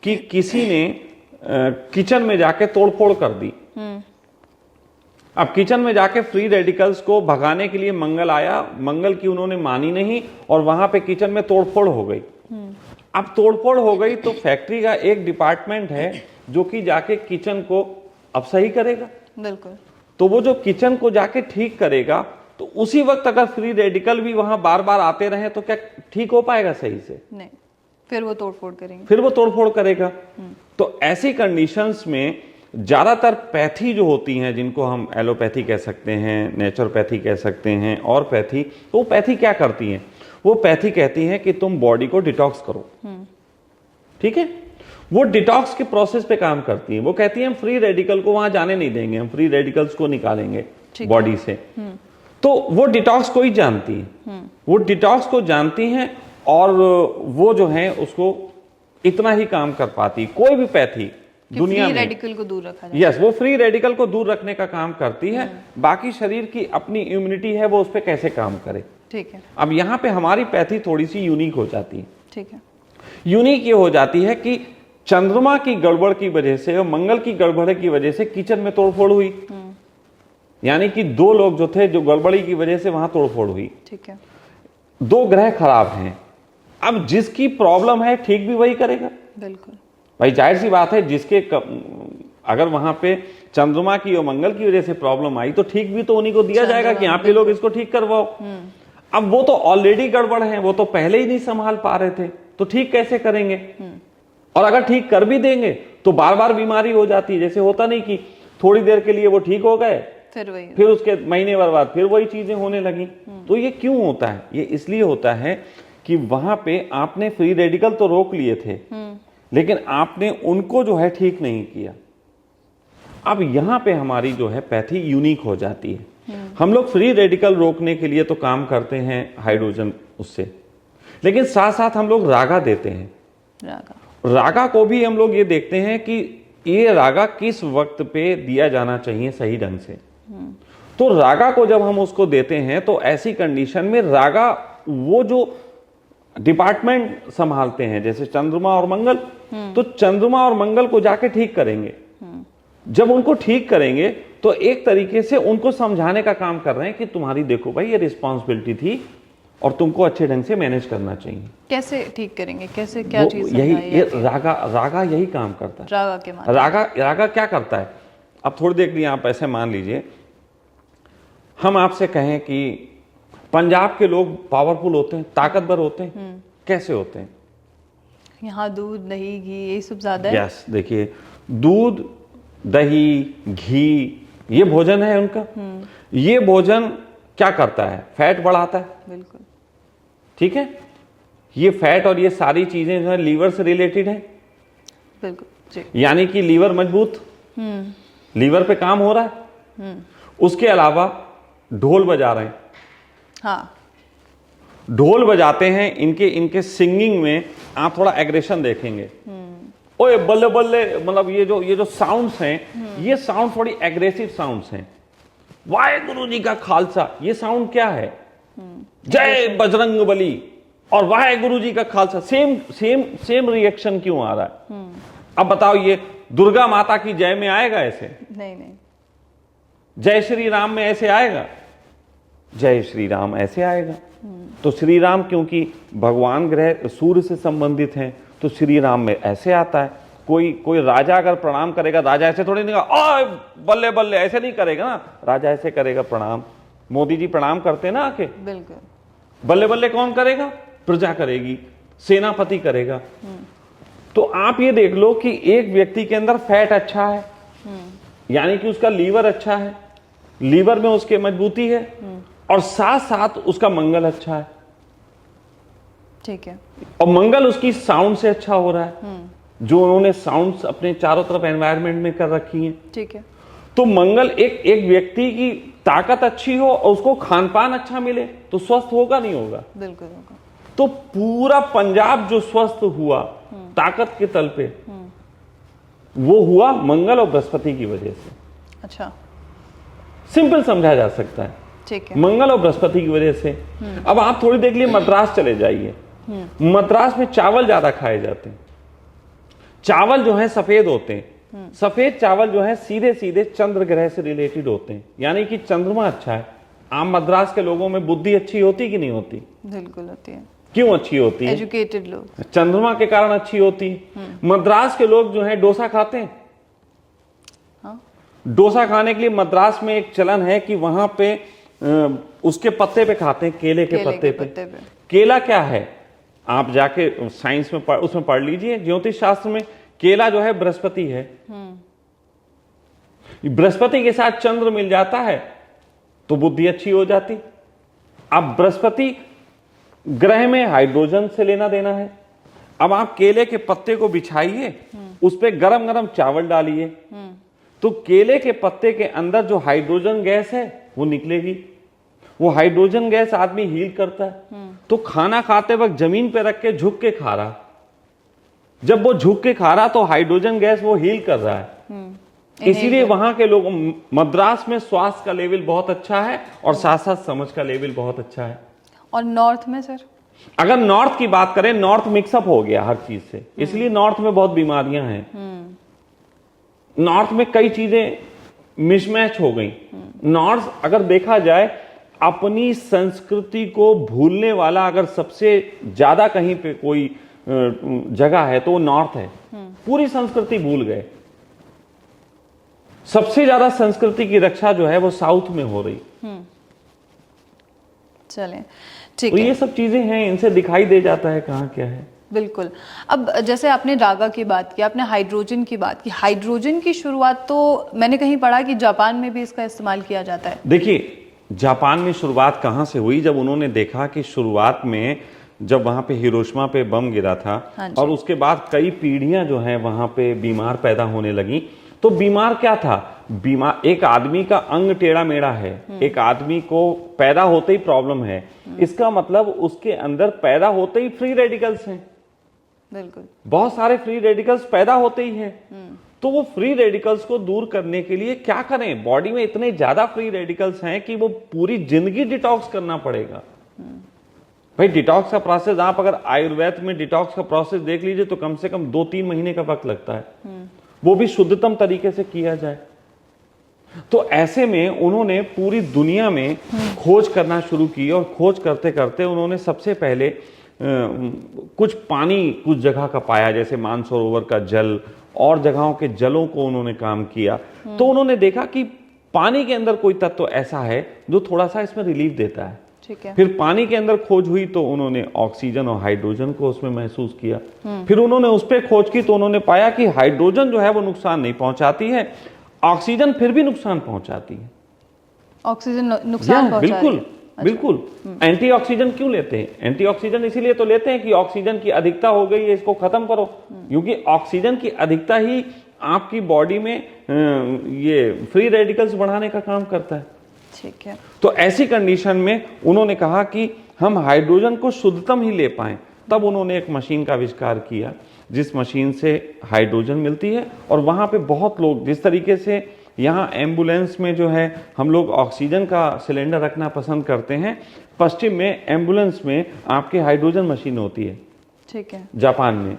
कि किसी ने किचन में जाके तोड़फोड़ कर दी। अब किचन में जाके फ्री रेडिकल्स को भगाने के लिए मंगल आया, मंगल की उन्होंने मानी नहीं और वहां पे किचन में तोड़फोड़ हो गई। अब तोड़फोड़ हो गई तो फैक्ट्री का एक डिपार्टमेंट है जो कि जाके किचन को अब सही करेगा। बिल्कुल। तो वो जो किचन को जाके ठीक करेगा, तो उसी वक्त अगर फ्री रेडिकल भी वहां बार बार आते रहे तो क्या ठीक हो पाएगा सही से? नहीं, फिर वो तोड़फोड़ करेंगे, फिर वो तोड़फोड़ करेगा। तो ऐसी कंडीशंस में ज्यादातर पैथी जो होती हैं, जिनको हम एलोपैथी कह सकते हैं, नेचुरोपैथी कह सकते हैं और पैथी, तो वो पैथी क्या करती हैं? वो पैथी कहती हैं कि तुम बॉडी को डिटॉक्स करो, ठीक है। वो डिटॉक्स के प्रोसेस पे काम करती हैं। वो कहती हैं हम फ्री रेडिकल को वहां जाने नहीं देंगे, हम फ्री रेडिकल्स को निकालेंगे बॉडी से। तो वो डिटॉक्स को ही जानती है, वो डिटॉक्स को जानती हैं और वो जो है उसको इतना ही काम कर पाती। कोई भी पैथी दुनिया में रेडिकल को दूर रखा जाए। यस, वो फ्री रेडिकल को दूर रखने का काम करती है। बाकी शरीर की अपनी इम्यूनिटी है, वो उस पर कैसे काम करे। ठीक है। अब यहाँ पे हमारी पैथी थोड़ी सी यूनिक हो जाती है। ठीक है। यूनिक ये हो जाती है कि चंद्रमा की गड़बड़ की वजह से और मंगल की गड़बड़ की वजह से किचन में तोड़फोड़ हुई। यानी कि दो लोग जो थे, जो गड़बड़ी की वजह से वहां तोड़फोड़ हुई। ठीक है। दो ग्रह खराब हैं। अब जिसकी प्रॉब्लम है ठीक भी वही करेगा। बिल्कुल भाई, जाहिर सी बात है, जिसके अगर वहां पे चंद्रमा की और मंगल की वजह से प्रॉब्लम आई तो ठीक भी तो उन्हीं को दिया जाएगा कि आप ये लोग इसको ठीक करवाओ। अब वो तो ऑलरेडी गड़बड़ है, वो तो पहले ही नहीं संभाल पा रहे थे, तो ठीक कैसे करेंगे? और अगर ठीक कर भी देंगे तो बार बार बीमारी हो जाती है। जैसे होता नहीं कि थोड़ी देर के लिए वो ठीक हो गए, फिर उसके महीने भर बाद फिर वही चीजें होने लगी। तो ये क्यों होता है? ये इसलिए होता है कि वहां पे आपने फ्री रेडिकल तो रोक लिए थे, लेकिन आपने उनको जो है ठीक नहीं किया। अब यहां पे हमारी जो है पैथी यूनिक हो जाती है। हम लोग फ्री रेडिकल रोकने के लिए तो काम करते हैं हाइड्रोजन उससे, लेकिन साथ साथ हम लोग रागा देते हैं। रागा को भी हम लोग ये देखते हैं कि ये रागा किस वक्त पे दिया जाना चाहिए सही ढंग से। तो रागा को जब हम उसको देते हैं तो ऐसी कंडीशन में रागा वो जो डिपार्टमेंट संभालते हैं, जैसे चंद्रमा और मंगल, तो चंद्रमा और मंगल को जाके ठीक करेंगे। जब उनको ठीक करेंगे तो एक तरीके से उनको समझाने का काम कर रहे हैं कि तुम्हारी देखो भाई ये रिस्पॉन्सिबिलिटी थी और तुमको अच्छे ढंग से मैनेज करना चाहिए। कैसे ठीक करेंगे, कैसे, क्या चीज? यही रागा यही काम करता है। रागा के माध्यम। रागा क्या करता है? अब थोड़ी देर के लिए आप ऐसे मान लीजिए, हम आपसे कहें कि पंजाब के लोग पावरफुल होते हैं, ताकतवर होते हैं, कैसे होते हैं? यहाँ दूध, दही, घी ये सब ज्यादा है। यस, देखिए, दूध, दही, घी ये भोजन है उनका। ये भोजन क्या करता है? फैट बढ़ाता है। बिल्कुल ठीक है। ये फैट और ये सारी चीजें जो है लीवर से रिलेटेड है। बिल्कुल जी। यानी कि लीवर मजबूत, लीवर पे काम हो रहा है। उसके अलावा ढोल बजा रहे हैं। हाँ, ढोल बजाते हैं। इनके सिंगिंग में आप थोड़ा एग्रेशन देखेंगे। ओए बल्ले बल्ले, मतलब ये जो साउंड्स हैं, ये साउंड थोड़ी एग्रेसिव साउंड्स हैं। वाहेगुरु जी का खालसा, ये साउंड क्या है? जय बजरंग बली और वाहेगुरु जी का खालसा, सेम रिएक्शन क्यों आ रहा है? अब बताओ, ये दुर्गा माता की जय में आएगा ऐसे? नहीं। जय श्री राम में ऐसे आएगा? जय श्री राम ऐसे आएगा। तो श्री राम क्योंकि भगवान ग्रह सूर्य से संबंधित हैं, तो श्री राम में ऐसे आता है। कोई राजा अगर प्रणाम करेगा, राजा ऐसे थोड़ी नहीं कहा बल्ले बल्ले, ऐसे नहीं करेगा ना, राजा ऐसे करेगा प्रणाम। मोदी जी प्रणाम करते हैं ना आके, बिल्कुल। बल्ले बल्ले कौन करेगा? प्रजा करेगी, सेनापति करेगा। तो आप ये देख लो कि एक व्यक्ति के अंदर फैट अच्छा है, यानी कि उसका लीवर अच्छा है, लीवर में उसके मजबूती है, और साथ साथ उसका मंगल अच्छा है। ठीक है। और मंगल उसकी साउंड से अच्छा हो रहा है, जो उन्होंने साउंड्स अपने चारों तरफ एनवायरनमेंट में कर रखी हैं। ठीक है। तो मंगल एक व्यक्ति की ताकत अच्छी हो और उसको खान पान अच्छा मिले तो स्वस्थ होगा नहीं होगा? बिल्कुल होगा। तो पूरा पंजाब जो स्वस्थ हुआ ताकत के तल पे, वो हुआ मंगल और बृहस्पति की वजह से। अच्छा, सिंपल समझा जा सकता है, ठीक है। मंगल और बृहस्पति की वजह से। अब आप थोड़ी देर के लिए मद्रास चले जाइए, मद्रास में चावल ज्यादा खाए जाते हैं। चावल जो है सफेद होते हैं, सफेद चावल जो है सीधे सीधे चंद्र ग्रह से रिलेटेड होते हैं, यानी कि चंद्रमा अच्छा है। आम मद्रास के लोगों में बुद्धि अच्छी होती कि नहीं होती? बिल्कुल होती है। क्यों अच्छी होती है? एजुकेटेड लोग, चंद्रमा के कारण अच्छी होती है। मद्रास के लोग जो है डोसा खाते हैं। हाँ? डोसा खाने के लिए मद्रास में एक चलन है कि वहां पे उसके पत्ते पे खाते हैं, केले के पत्ते पे। केला क्या है? आप जाके साइंस में उसमें पढ़ लीजिए, ज्योतिष शास्त्र में केला जो है बृहस्पति है। बृहस्पति के साथ चंद्र मिल जाता है तो बुद्धि अच्छी हो जाती। अब बृहस्पति ग्रह में हाइड्रोजन से लेना देना है। अब आप केले के पत्ते को बिछाइए, उस पे गरम गरम चावल डालिए, तो केले के पत्ते के अंदर जो हाइड्रोजन गैस है वो निकलेगी। वो हाइड्रोजन गैस आदमी हील करता है। तो खाना खाते वक्त जमीन पे रख के झुक के खा रहा, जब वो झुक के खा रहा तो हाइड्रोजन गैस वो हील कर रहा है। इसीलिए वहां के लोग, मद्रास में स्वास्थ्य का लेवल बहुत अच्छा है और साथ साथ समझ का लेवल बहुत अच्छा है। और नॉर्थ में सर? अगर नॉर्थ की बात करें, नॉर्थ मिक्सअप हो गया हर चीज से, इसलिए नॉर्थ में बहुत बीमारियां हैं। नॉर्थ में कई चीजें मिसमैच हो गई। नॉर्थ अगर देखा जाए, अपनी संस्कृति को भूलने वाला अगर सबसे ज्यादा कहीं पे कोई जगह है तो वो नॉर्थ है। पूरी संस्कृति भूल गए। सबसे ज्यादा संस्कृति की रक्षा जो है वो साउथ में हो रही। चलें, ठीक तो है। ये सब चीजें हैं, इनसे दिखाई दे जाता है कहाँ क्या है। बिल्कुल। अब जैसे आपने रागा की बात की, आपने हाइड्रोजन की बात की। हाइड्रोजन की शुरुआत तो मैंने कहीं पढ़ा कि जापान में भी इसका इस्तेमाल किया जाता है। देखिए, जापान में शुरुआत कहाँ से हुई? जब उन्होंने देखा कि शुरुआत में जब वहां पे हिरोशिमा पे बम गिरा था और उसके बाद कई पीढ़ियां जो हैं वहां पे बीमार पैदा होने लगी। तो बीमार क्या था? बीमार एक आदमी का अंग टेढ़ा मेढ़ा है, एक आदमी को पैदा होते ही प्रॉब्लम है, इसका मतलब उसके अंदर पैदा होते ही फ्री रेडिकल्स हैं। बिल्कुल, बहुत सारे फ्री रेडिकल्स पैदा होते ही हैं। तो वो फ्री रेडिकल्स को दूर करने के लिए क्या करें? बॉडी में इतने ज्यादा फ्री रेडिकल्स हैं कि वो पूरी जिंदगी डिटॉक्स करना पड़ेगा। भाई, डिटॉक्स का प्रोसेस, आप अगर आयुर्वेद में डिटॉक्स का प्रोसेस देख लीजिए तो कम से कम 2-3 महीने का वक्त लगता है, वो भी शुद्धतम तरीके से किया जाए। तो ऐसे में उन्होंने पूरी दुनिया में खोज करना शुरू की और खोज करते करते उन्होंने सबसे पहले कुछ पानी कुछ जगह का पाया, जैसे मानसरोवर का जल और जगहों के जलों को उन्होंने काम किया। तो उन्होंने देखा कि पानी के अंदर कोई तत्व ऐसा है जो थोड़ा सा इसमें रिलीफ देता है। ठीक है। फिर पानी के अंदर खोज हुई तो उन्होंने ऑक्सीजन और हाइड्रोजन को उसमें महसूस किया। फिर उन्होंने उस पर खोज की तो उन्होंने पाया कि हाइड्रोजन जो है वो नुकसान नहीं पहुंचाती है, ऑक्सीजन फिर भी नुकसान पहुंचाती है। ऑक्सीजन नुकसान पहुंचाती है? बिल्कुल, बिल्कुल। एंटीऑक्सीडेंट क्यों लेते हैं? एंटीऑक्सीडेंट इसीलिए तो लेते हैं कि ऑक्सीजन की अधिकता हो गई है, इसको खत्म करो। क्योंकि ऑक्सीजन की अधिकता ही आपकी बॉडी में ये फ्री रेडिकल्स बढ़ाने का काम करता है। ठीक है। तो ऐसी कंडीशन में उन्होंने कहा कि हम हाइड्रोजन को शुद्धतम ही ले पाएं। तब उन्होंने एक मशीन का आविष्कार किया जिस मशीन से हाइड्रोजन मिलती है। और वहां पे बहुत लोग, जिस तरीके से यहाँ एम्बुलेंस में जो है हम लोग ऑक्सीजन का सिलेंडर रखना पसंद करते हैं, पश्चिम में एम्बुलेंस में आपके हाइड्रोजन मशीन होती है। ठीक है। जापान में,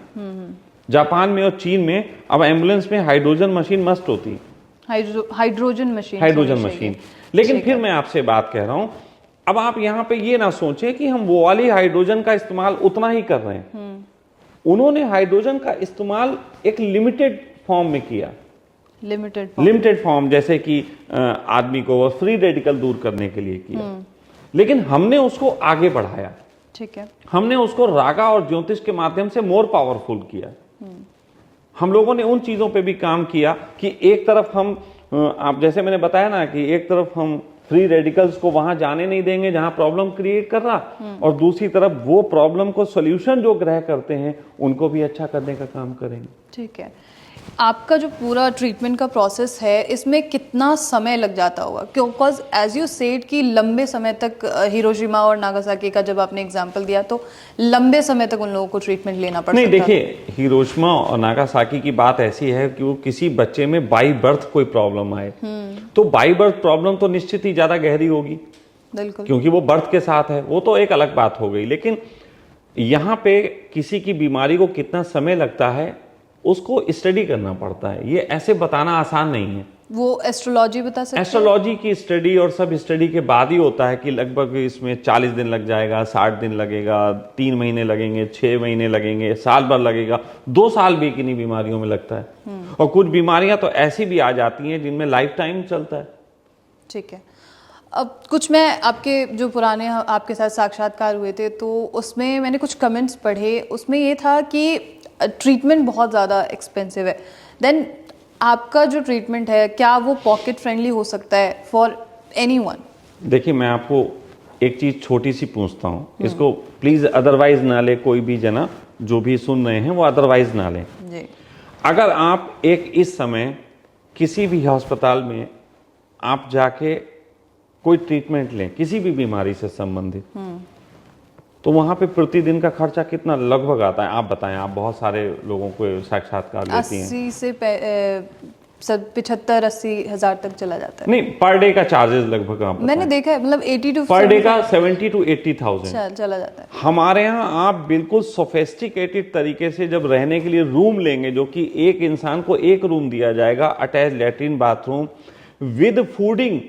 जापान में और चीन में अब एम्बुलेंस में हाइड्रोजन मशीन मस्ट होती है। Hydrogen machine, hydrogen machine. लेकिन फिर मैं आपसे बात कह रहा हूं, अब आप यहाँ पे ये ना सोचें कि हम वो वाली हाइड्रोजन का इस्तेमाल उतना ही कर रहे हैं। उन्होंने हाइड्रोजन का इस्तेमाल एक लिमिटेड फॉर्म में किया, लिमिटेड फॉर्म, जैसे कि आदमी को फ्री रेडिकल दूर करने के लिए किया, लेकिन हमने उसको आगे बढ़ाया। ठीक है, हमने उसको रागा और ज्योतिष के माध्यम से मोर पावरफुल किया। हम लोगों ने उन चीजों पे भी काम किया कि एक तरफ हम आप जैसे मैंने बताया ना कि एक तरफ हम फ्री रेडिकल्स को वहां जाने नहीं देंगे जहां प्रॉब्लम क्रिएट कर रहा, और दूसरी तरफ वो प्रॉब्लम को सॉल्यूशन जो ग्रह करते हैं उनको भी अच्छा करने का काम करेंगे। ठीक है। आपका जो पूरा ट्रीटमेंट का प्रोसेस है इसमें कितना समय लग जाता होगा? बिकॉज एज यू सेड कि लंबे समय तक हिरोशिमा और नागासाकी का जब आपने एग्जांपल दिया तो लंबे समय तक उन लोगों को ट्रीटमेंट लेना पड़ नहीं, सकता था। देखिए हिरोशिमा और नागासाकी की बात ऐसी है कि वो किसी बच्चे में बाई बर्थ कोई प्रॉब्लम आए तो बाई बर्थ प्रॉब्लम तो निश्चित ही ज्यादा गहरी होगी, बिल्कुल, क्योंकि वो बर्थ के साथ है, वो तो एक अलग बात हो गई। लेकिन यहाँ पे किसी की बीमारी को कितना समय लगता है उसको स्टडी करना पड़ता है, ये ऐसे बताना आसान नहीं है। वो एस्ट्रोलॉजी बता सकते हैं? एस्ट्रोलॉजी की स्टडी और सब स्टडी के बाद ही होता है कि लगभग इसमें 40 दिन लग जाएगा, 60 दिन लगेगा, 3 महीने लगेंगे, 6 महीने लगेंगे, साल भर लगेगा, 2 साल भी किन्हीं बीमारियों में लगता है। और कुछ बीमारियां तो ऐसी भी आ जाती हैं जिनमें लाइफ टाइम चलता है। ठीक है। अब कुछ मैं आपके जो पुराने आपके साथ साक्षात्कार हुए थे तो उसमें मैंने कुछ कमेंट्स पढ़े, उसमें ये था कि ट्रीटमेंट बहुत ज़्यादा एक्सपेंसिव है, देन आपका जो ट्रीटमेंट है क्या वो पॉकेट फ्रेंडली हो सकता है फॉर एनीवन? देखिए मैं आपको एक चीज छोटी सी पूछता हूँ, इसको प्लीज अदरवाइज ना ले, कोई भी जना जो भी सुन रहे हैं वो अदरवाइज ना लें जी। अगर आप इस समय किसी भी अस्पताल में आप जाके कोई ट्रीटमेंट लें किसी भी बीमारी से संबंधित, तो वहां पे प्रतिदिन का खर्चा कितना लगभग आता है? आप बताएं, आप बहुत सारे लोगों को साक्षात्कार लेती हैं। 80 से 75-80 हज़ार तक चला जाता है। नहीं, पर डे का चार्जेस लगभग आप मैंने बताएं। देखा है, मतलब 80 टू पर डे का 70 to 80,000 चला जाता है। हमारे यहाँ आप बिल्कुल सोफेस्टिकेटेड तरीके से जब रहने के लिए रूम लेंगे, जो कि एक इंसान को एक रूम दिया जाएगा, attach latrine bathroom with fooding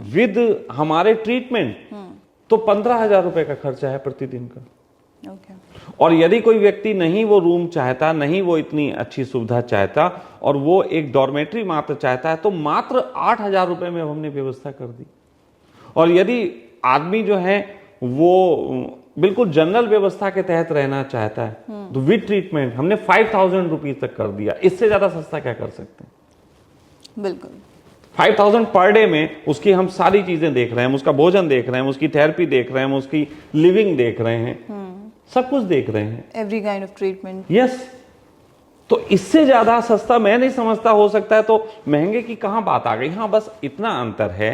with हमारे ट्रीटमेंट, तो 15,000 रुपए का खर्चा है प्रतिदिन का। ओके। और यदि कोई व्यक्ति नहीं वो रूम चाहता, नहीं वो इतनी अच्छी सुविधा चाहता और वो एक डॉर्मेट्री मात्र चाहता है, तो मात्र 8,000 रुपए में हमने व्यवस्था कर दी। और यदि आदमी जो है वो बिल्कुल जनरल व्यवस्था के तहत रहना चाहता है तो विद ट्रीटमेंट हमने 5,000 रुपीज तक कर दिया। इससे ज्यादा सस्ता क्या कर सकते हैं? बिल्कुल। 5,000 पर डे में उसकी हम सारी चीजें देख रहे हैं, हम उसका भोजन देख रहे हैं, हम उसकी थेरेपी देख रहे हैं, हम उसकी लिविंग देख रहे हैं, सब कुछ देख रहे हैं, every kind of treatment. Yes. तो इससे ज्यादा सस्ता मैं नहीं समझता हो सकता है, तो महंगे की कहां बात आ गई। हाँ, बस इतना अंतर है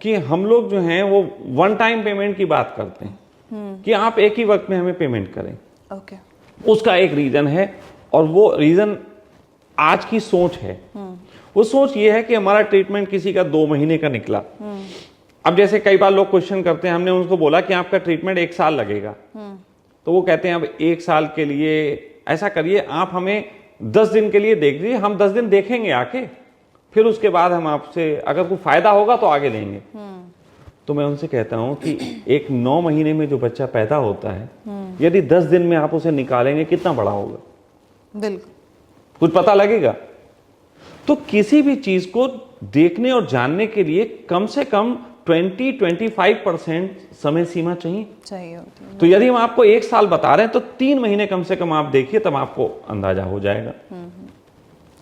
कि हम लोग जो हैं वो वन टाइम पेमेंट की बात करते हैं कि आप एक ही वक्त में हमें पेमेंट करें। ओके। उसका एक रीजन है, और वो रीजन आज की सोच है। वो सोच ये है कि हमारा ट्रीटमेंट किसी का 2 महीने का निकला। अब जैसे कई बार लोग क्वेश्चन करते हैं, हमने उनको बोला कि आपका ट्रीटमेंट 1 साल लगेगा, तो वो कहते हैं अब 1 साल के लिए ऐसा करिए, आप हमें 10 दिन के लिए देख लीजिए, हम 10 दिन देखेंगे आके, फिर उसके बाद हम आपसे अगर कोई फायदा होगा तो आगे लेंगे। तो मैं उनसे कहता हूं कि एक 9 महीने में जो बच्चा पैदा होता है, यदि 10 दिन में आप उसे निकालेंगे कितना बड़ा होगा? बिल्कुल। कुछ पता लगेगा? तो किसी भी चीज को देखने और जानने के लिए कम से कम 20-25% समय सीमा चाहिए होती है। तो यदि हम आपको 1 साल बता रहे हैं तो 3 महीने कम से कम आप देखिए, तब आपको अंदाजा हो जाएगा।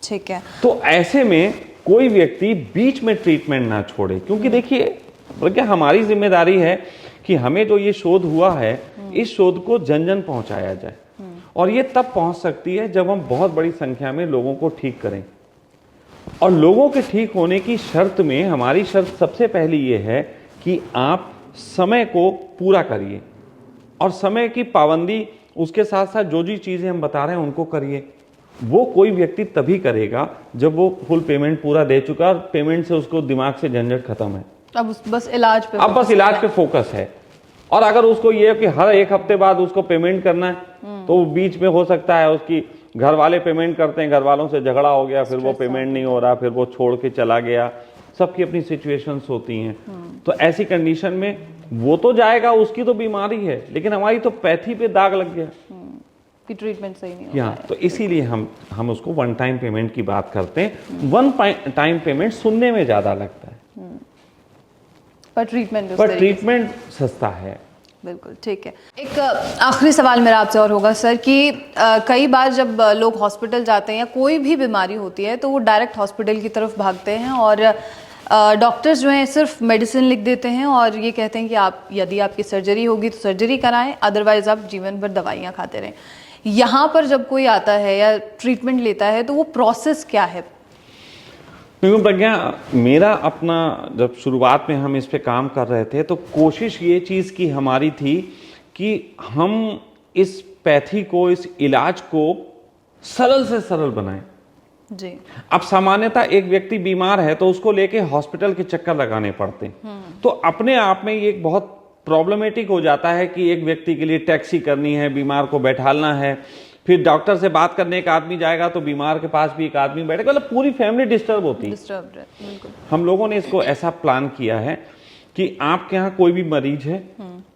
ठीक है। तो ऐसे में कोई व्यक्ति बीच में ट्रीटमेंट ना छोड़े, क्योंकि देखिए प्रज्ञा, हमारी जिम्मेदारी है कि हमें जो ये शोध हुआ है, इस शोध को जन जन पहुंचाया जाए। और ये तब पहुंच सकती है जब हम बहुत बड़ी संख्या में लोगों को ठीक करें। और लोगों के ठीक होने की शर्त में हमारी शर्त सबसे पहली ये है कि आप समय को पूरा करिए, और समय की पाबंदी, उसके साथ साथ जो जो चीजें हम बता रहे हैं उनको करिए। वो कोई व्यक्ति तभी करेगा जब वो फुल पेमेंट पूरा दे चुका, और पेमेंट से उसको दिमाग से झंझट खत्म है। अब बस इलाज पे, अब बस इलाज पे फोकस है। और अगर उसको ये है कि हर 1 हफ्ते बाद उसको पेमेंट करना है, तो बीच में हो सकता है उसकी घर वाले पेमेंट करते हैं, घर वालों से झगड़ा हो गया, फिर वो पेमेंट नहीं हो रहा, फिर वो छोड़ के चला गया। सबकी अपनी सिचुएशंस होती हैं। तो ऐसी कंडीशन में वो तो जाएगा, उसकी तो बीमारी है, लेकिन हमारी तो पैथी पे दाग लग गया कि ट्रीटमेंट सही नहीं हो यहाँ। तो इसीलिए हम उसको वन टाइम पेमेंट की बात करते हैं। वन टाइम पेमेंट सुनने में ज़्यादा लगता है, पर ट्रीटमेंट सस्ता है। बिल्कुल ठीक है। एक आखिरी सवाल मेरा आपसे और होगा सर कि कई बार जब लोग हॉस्पिटल जाते हैं या कोई भी बीमारी होती है तो वो डायरेक्ट हॉस्पिटल की तरफ भागते हैं और डॉक्टर्स जो हैं सिर्फ मेडिसिन लिख देते हैं और ये कहते हैं कि आप यदि आपकी सर्जरी होगी तो सर्जरी कराएं, अदरवाइज आप जीवन भर दवाइयाँ खाते रहें। यहाँ पर जब कोई आता है या ट्रीटमेंट लेता है तो वो प्रोसेस क्या है? क्योंकि प्रज्ञा, मेरा अपना जब शुरुआत में हम इस पे काम कर रहे थे तो कोशिश ये चीज़ की हमारी थी कि हम इस पैथी को, इस इलाज को सरल से सरल बनाएं। जी। अब सामान्यतः एक व्यक्ति बीमार है तो उसको लेके हॉस्पिटल के चक्कर लगाने पड़ते हैं, तो अपने आप में ये एक बहुत प्रॉब्लमेटिक हो जाता है कि एक व्यक्ति के लिए टैक्सी करनी है, बीमार को बैठालना है, फिर डॉक्टर से बात करने एक आदमी जाएगा तो बीमार के पास भी एक आदमी बैठेगा, मतलब पूरी फैमिली डिस्टर्ब होती है। हम लोगों ने इसको ऐसा प्लान किया है कि आपके यहाँ कोई भी मरीज है,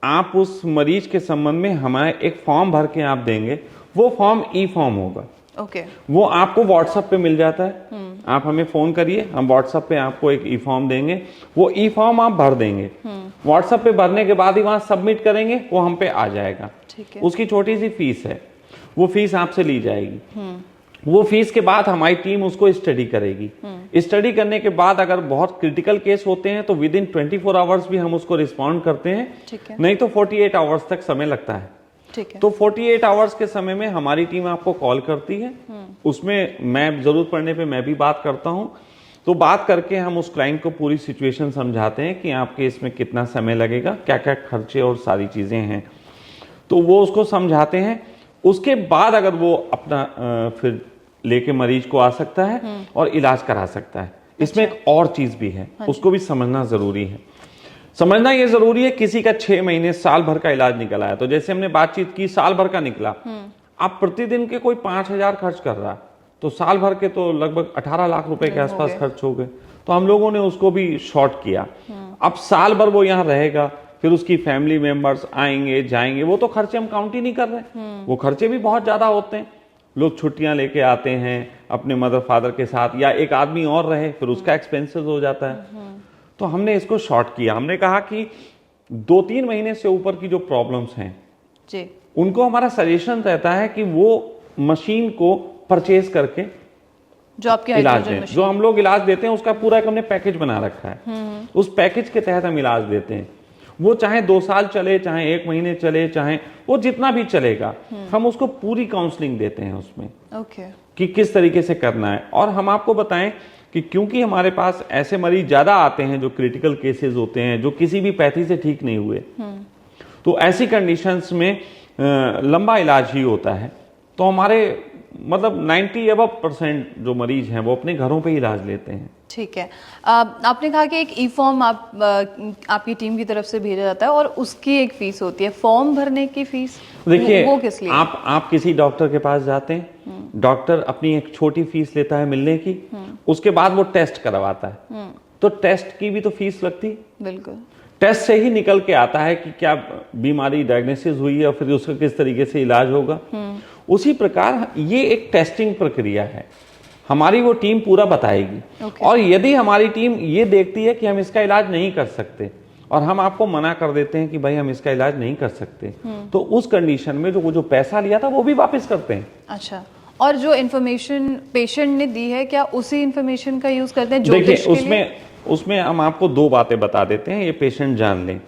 आप उस मरीज के संबंध में हमें एक फॉर्म भर के आप देंगे, वो फॉर्म ई फॉर्म होगा। ओके। वो आपको व्हाट्सएप पे मिल जाता है, आप हमें फोन करिए, हम व्हाट्सएप पे आपको एक ई फॉर्म देंगे, वो ई फॉर्म आप भर देंगे, व्हाट्सएप पे भरने के बाद ही वहां सबमिट करेंगे, वो हम पे आ जाएगा। ठीक है। उसकी छोटी सी फीस है, वो फीस आपसे ली जाएगी। वो फीस के बाद हमारी टीम उसको स्टडी करेगी। स्टडी करने के बाद अगर बहुत क्रिटिकल केस होते हैं तो विद इन 24 आवर्स भी हम उसको रिस्पॉन्ड करते हैं, ठीक है। नहीं तो 48 आवर्स तक समय लगता है। ठीक है। तो 48 आवर्स के समय में हमारी टीम आपको कॉल करती है, उसमें मैं जरूरत पड़ने पे मैं भी बात करता हूं। तो बात करके हम उस क्लाइंट को पूरी सिचुएशन समझाते हैं कि आपके इसमें कितना समय लगेगा, क्या क्या खर्चे और सारी चीजें हैं, तो वो उसको समझाते हैं। उसके बाद अगर वो अपना फिर लेके मरीज को आ सकता है और इलाज करा सकता है। इसमें एक और चीज भी है, उसको भी समझना जरूरी है। समझना ये जरूरी है, किसी का 6 महीने साल भर का इलाज निकल आया, तो जैसे हमने बातचीत की साल भर का निकला, आप प्रतिदिन के कोई 5,000 खर्च कर रहा है तो साल भर के तो लगभग 18 लाख रुपए के आसपास खर्च हो गए। तो हम लोगों ने उसको भी शॉर्ट किया। अब साल भर वो यहाँ रहेगा, फिर उसकी फैमिली मेंबर्स आएंगे जाएंगे, वो तो खर्चे हम काउंट ही नहीं कर रहे, वो खर्चे भी बहुत ज्यादा होते हैं। लोग छुट्टियां लेके आते हैं अपने मदर फादर के साथ, या एक आदमी और रहे, फिर उसका एक्सपेंसेस हो जाता है। तो हमने इसको शॉर्ट किया। हमने कहा कि 2-3 महीने से ऊपर की जो प्रॉब्लम्स हैं जी, उनको हमारा सजेशन रहता है कि वो मशीन को परचेज करके जो आपके इलाज है, जो हम लोग इलाज देते हैं उसका पूरा एक हमने पैकेज बना रखा है। उस पैकेज के तहत हम इलाज देते हैं। वो चाहे 2 साल चले, चाहे 1 महीने चले, चाहे वो जितना भी चलेगा, हम उसको पूरी काउंसलिंग देते हैं उसमें। ओके। कि किस तरीके से करना है। और हम आपको बताएं कि क्योंकि हमारे पास ऐसे मरीज ज्यादा आते हैं जो क्रिटिकल केसेस होते हैं, जो किसी भी पैथी से ठीक नहीं हुए, तो ऐसी कंडीशंस में लंबा इलाज ही होता है। तो हमारे मतलब 90% जो मरीज हैं वो अपने घरों पे इलाज लेते हैं। ठीक है। आपने कहा कि एक ई फॉर्म आपकी टीम की तरफ से भेजा जाता है और उसकी एक फीस होती है, फॉर्म भरने की फीस देखिए, वो किस लिए? आप किसी डॉक्टर के पास जाते हैं, डॉक्टर अपनी एक छोटी फीस लेता है मिलने की, उसके बाद वो टेस्ट करवाता है, तो टेस्ट की भी तो फीस लगती। बिल्कुल। टेस्ट से ही निकल के आता है कि क्या बीमारी डायग्नोसिस हुई है और फिर उसका किस तरीके से इलाज होगा। उसी प्रकार ये एक टेस्टिंग प्रक्रिया है, हमारी वो टीम पूरा बताएगी। और यदि हमारी टीम ये देखती है कि हम इसका इलाज नहीं कर सकते और हम आपको मना कर देते हैं कि भाई हम इसका इलाज नहीं कर सकते, तो उस कंडीशन में जो पैसा लिया था वो भी वापस करते हैं। अच्छा, और जो इन्फॉर्मेशन पेशेंट ने दी है क्या उसी इन्फॉर्मेशन का यूज करते हैं? देखिए, उसमें हम आपको 2 बातें बता देते हैं, ये पेशेंट जान लें।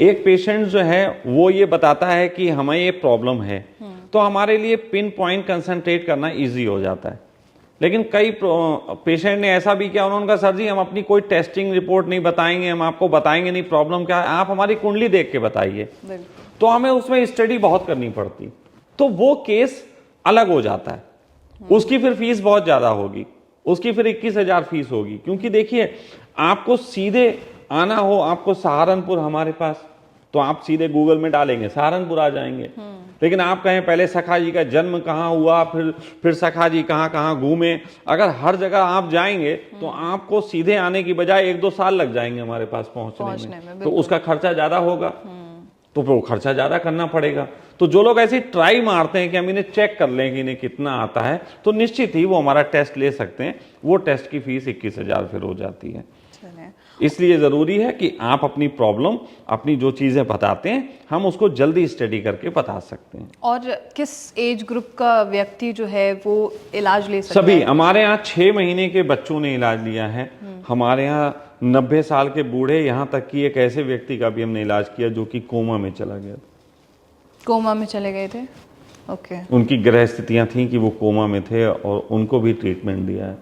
एक पेशेंट जो है वो ये बताता है कि हमें ये प्रॉब्लम है, तो हमारे लिए पिन पॉइंट कंसंट्रेट करना इजी हो जाता है। लेकिन कई पेशेंट ने ऐसा भी किया, उन्होंने कहा सर जी हम अपनी कोई टेस्टिंग रिपोर्ट नहीं बताएंगे, हम आपको बताएंगे नहीं प्रॉब्लम क्या है, आप हमारी कुंडली देख के बताइए। तो हमें उसमें स्टडी बहुत करनी पड़ती, तो वो केस अलग हो जाता है। उसकी फिर फीस बहुत ज्यादा होगी, उसकी फिर 21,000 फीस होगी। क्योंकि देखिए, आपको सीधे आना हो, आपको सहारनपुर हमारे पास, तो आप सीधे गूगल में डालेंगे सहारनपुर आ जाएंगे। लेकिन आप कहें पहले सखा जी का जन्म कहाँ हुआ, फिर सखा जी कहाँ कहाँ घूमे, अगर हर जगह आप जाएंगे तो आपको सीधे आने की बजाय 1-2 साल लग जाएंगे हमारे पास पहुंचने में। तो उसका खर्चा ज्यादा होगा, तो वो खर्चा ज्यादा करना पड़ेगा। तो जो लोग ऐसी ट्राई मारते हैं कि हम इन्हें चेक कर लें कि इन्हें कितना आता है, तो निश्चित ही वो हमारा टेस्ट ले सकते हैं। वो टेस्ट की फीस 21,000 फिर हो जाती है। इसलिए जरूरी है कि आप अपनी प्रॉब्लम, अपनी जो चीजें बताते हैं, हम उसको जल्दी स्टडी करके बता सकते हैं। और किस एज ग्रुप का व्यक्ति जो है वो इलाज ले सकता है? सभी। हमारे यहाँ 6 महीने के बच्चों ने इलाज लिया है, हमारे यहाँ 90 साल के बूढ़े, यहाँ तक कि एक ऐसे व्यक्ति का भी हमने इलाज किया जो कि कोमा में चला गया। कोमा में चले गए थे? ओके। उनकी ग्रह स्थितियां थी कि वो कोमा में थे और उनको भी ट्रीटमेंट दिया है।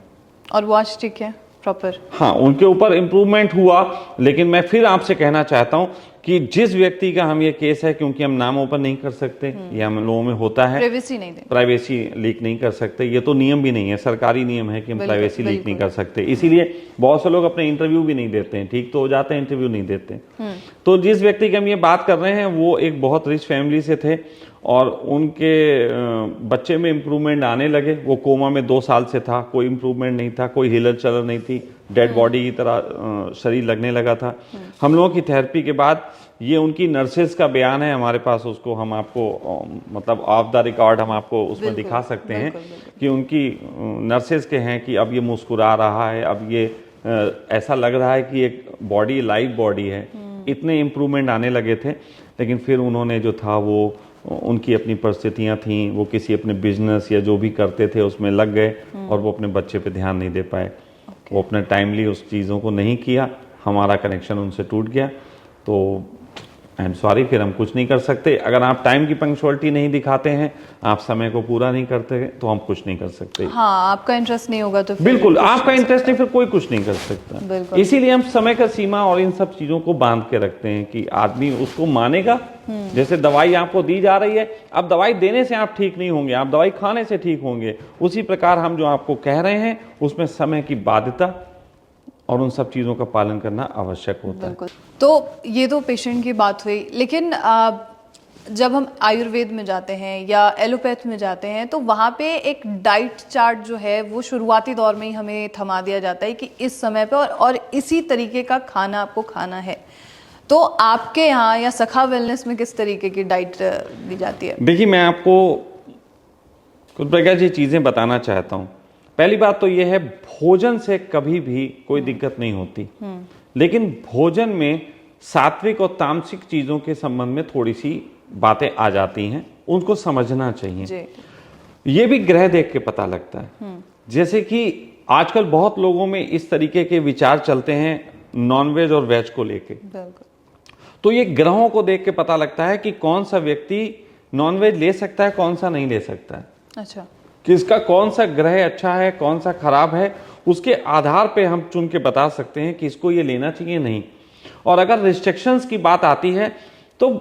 और वो आज ठीक है प्रॉपर? हाँ, उनके ऊपर इम्प्रूवमेंट हुआ। लेकिन मैं फिर आपसे कहना चाहता हूं कि जिस व्यक्ति का हम ये केस है, क्योंकि हम नाम ओपन नहीं कर सकते, ये हम लोगों में होता है, प्राइवेसी नहीं देते, प्राइवेसी लीक नहीं कर सकते, ये तो नियम भी नहीं है, सरकारी नियम है कि हम प्राइवेसी लीक नहीं कर सकते। इसीलिए बहुत से लोग अपने इंटरव्यू भी नहीं देते हैं, ठीक तो हो जाते हैं, इंटरव्यू नहीं देते। तो जिस व्यक्ति की हम ये बात कर रहे हैं वो एक बहुत रिच फैमिली से थे और उनके बच्चे में इम्प्रूवमेंट आने लगे। वो कोमा में 2 साल से था, कोई इम्प्रूवमेंट नहीं था, कोई हिलर चलर नहीं थी, डेड बॉडी की तरह शरीर लगने लगा था। हम लोगों की थेरेपी के बाद, ये उनकी नर्सेज का बयान है हमारे पास, उसको हम आपको मतलब ऑफ द रिकॉर्ड हम आपको उसमें दिखा सकते हैं कि उनकी नर्सेज के हैं कि अब ये मुस्कुरा रहा है, अब ये ऐसा लग रहा है कि एक बॉडी लाइव बॉडी है। इतने इम्प्रूवमेंट आने लगे थे। लेकिन फिर उन्होंने जो था वो, उनकी अपनी परिस्थितियां थीं, वो किसी अपने बिजनेस या जो भी करते थे उसमें लग गए और वो अपने बच्चे पे ध्यान नहीं दे पाए। वो अपने टाइमली उस चीज़ों को नहीं किया, हमारा कनेक्शन उनसे टूट गया। तो आई एम सॉरी, फिर हम कुछ नहीं कर सकते। अगर आप टाइम की पंक्चुअलिटी नहीं दिखाते हैं, आप समय को पूरा नहीं करते हैं, तो हम कुछ नहीं कर सकते। हाँ, आपका इंटरेस्ट नहीं होगा तो बिल्कुल आपका इंटरेस्ट नहीं, फिर कोई कुछ नहीं कर सकता। इसीलिए हम समय का सीमा और इन सब चीजों को बांध के रखते हैं कि आदमी उसको मानेगा। जैसे दवाई आपको दी जा रही है, अब दवाई देने से आप ठीक नहीं होंगे, आप दवाई खाने से ठीक होंगे। उसी प्रकार हम जो आपको कह रहे हैं उसमें समय की बाध्यता और उन सब चीज़ों का पालन करना आवश्यक होता है। तो ये तो पेशेंट की बात हुई, लेकिन जब हम आयुर्वेद में जाते हैं या एलोपैथ में जाते हैं तो वहाँ पे एक डाइट चार्ट जो है वो शुरुआती दौर में ही हमें थमा दिया जाता है कि इस समय पे और इसी तरीके का खाना आपको खाना है। तो आपके यहाँ या सखा वेलनेस में किस तरीके की डाइट दी जाती है? देखिए, मैं आपको कुछ प्रकार की चीज़ें बताना चाहता हूँ। पहली बात तो यह है, भोजन से कभी भी कोई दिक्कत नहीं होती, लेकिन भोजन में सात्विक और तामसिक चीजों के संबंध में थोड़ी सी बातें आ जाती हैं, उनको समझना चाहिए। ये भी ग्रह देख के पता लगता है। जैसे कि आजकल बहुत लोगों में इस तरीके के विचार चलते हैं नॉनवेज और वेज को लेके, तो ये ग्रहों को देख के पता लगता है कि कौन सा व्यक्ति नॉनवेज ले सकता है, कौन सा नहीं ले सकता है। अच्छा, किसका कौन सा ग्रह अच्छा है, कौन सा खराब है, उसके आधार पे हम चुन के बता सकते हैं कि इसको ये लेना चाहिए नहीं। और अगर रिस्ट्रिक्शंस की बात आती है तो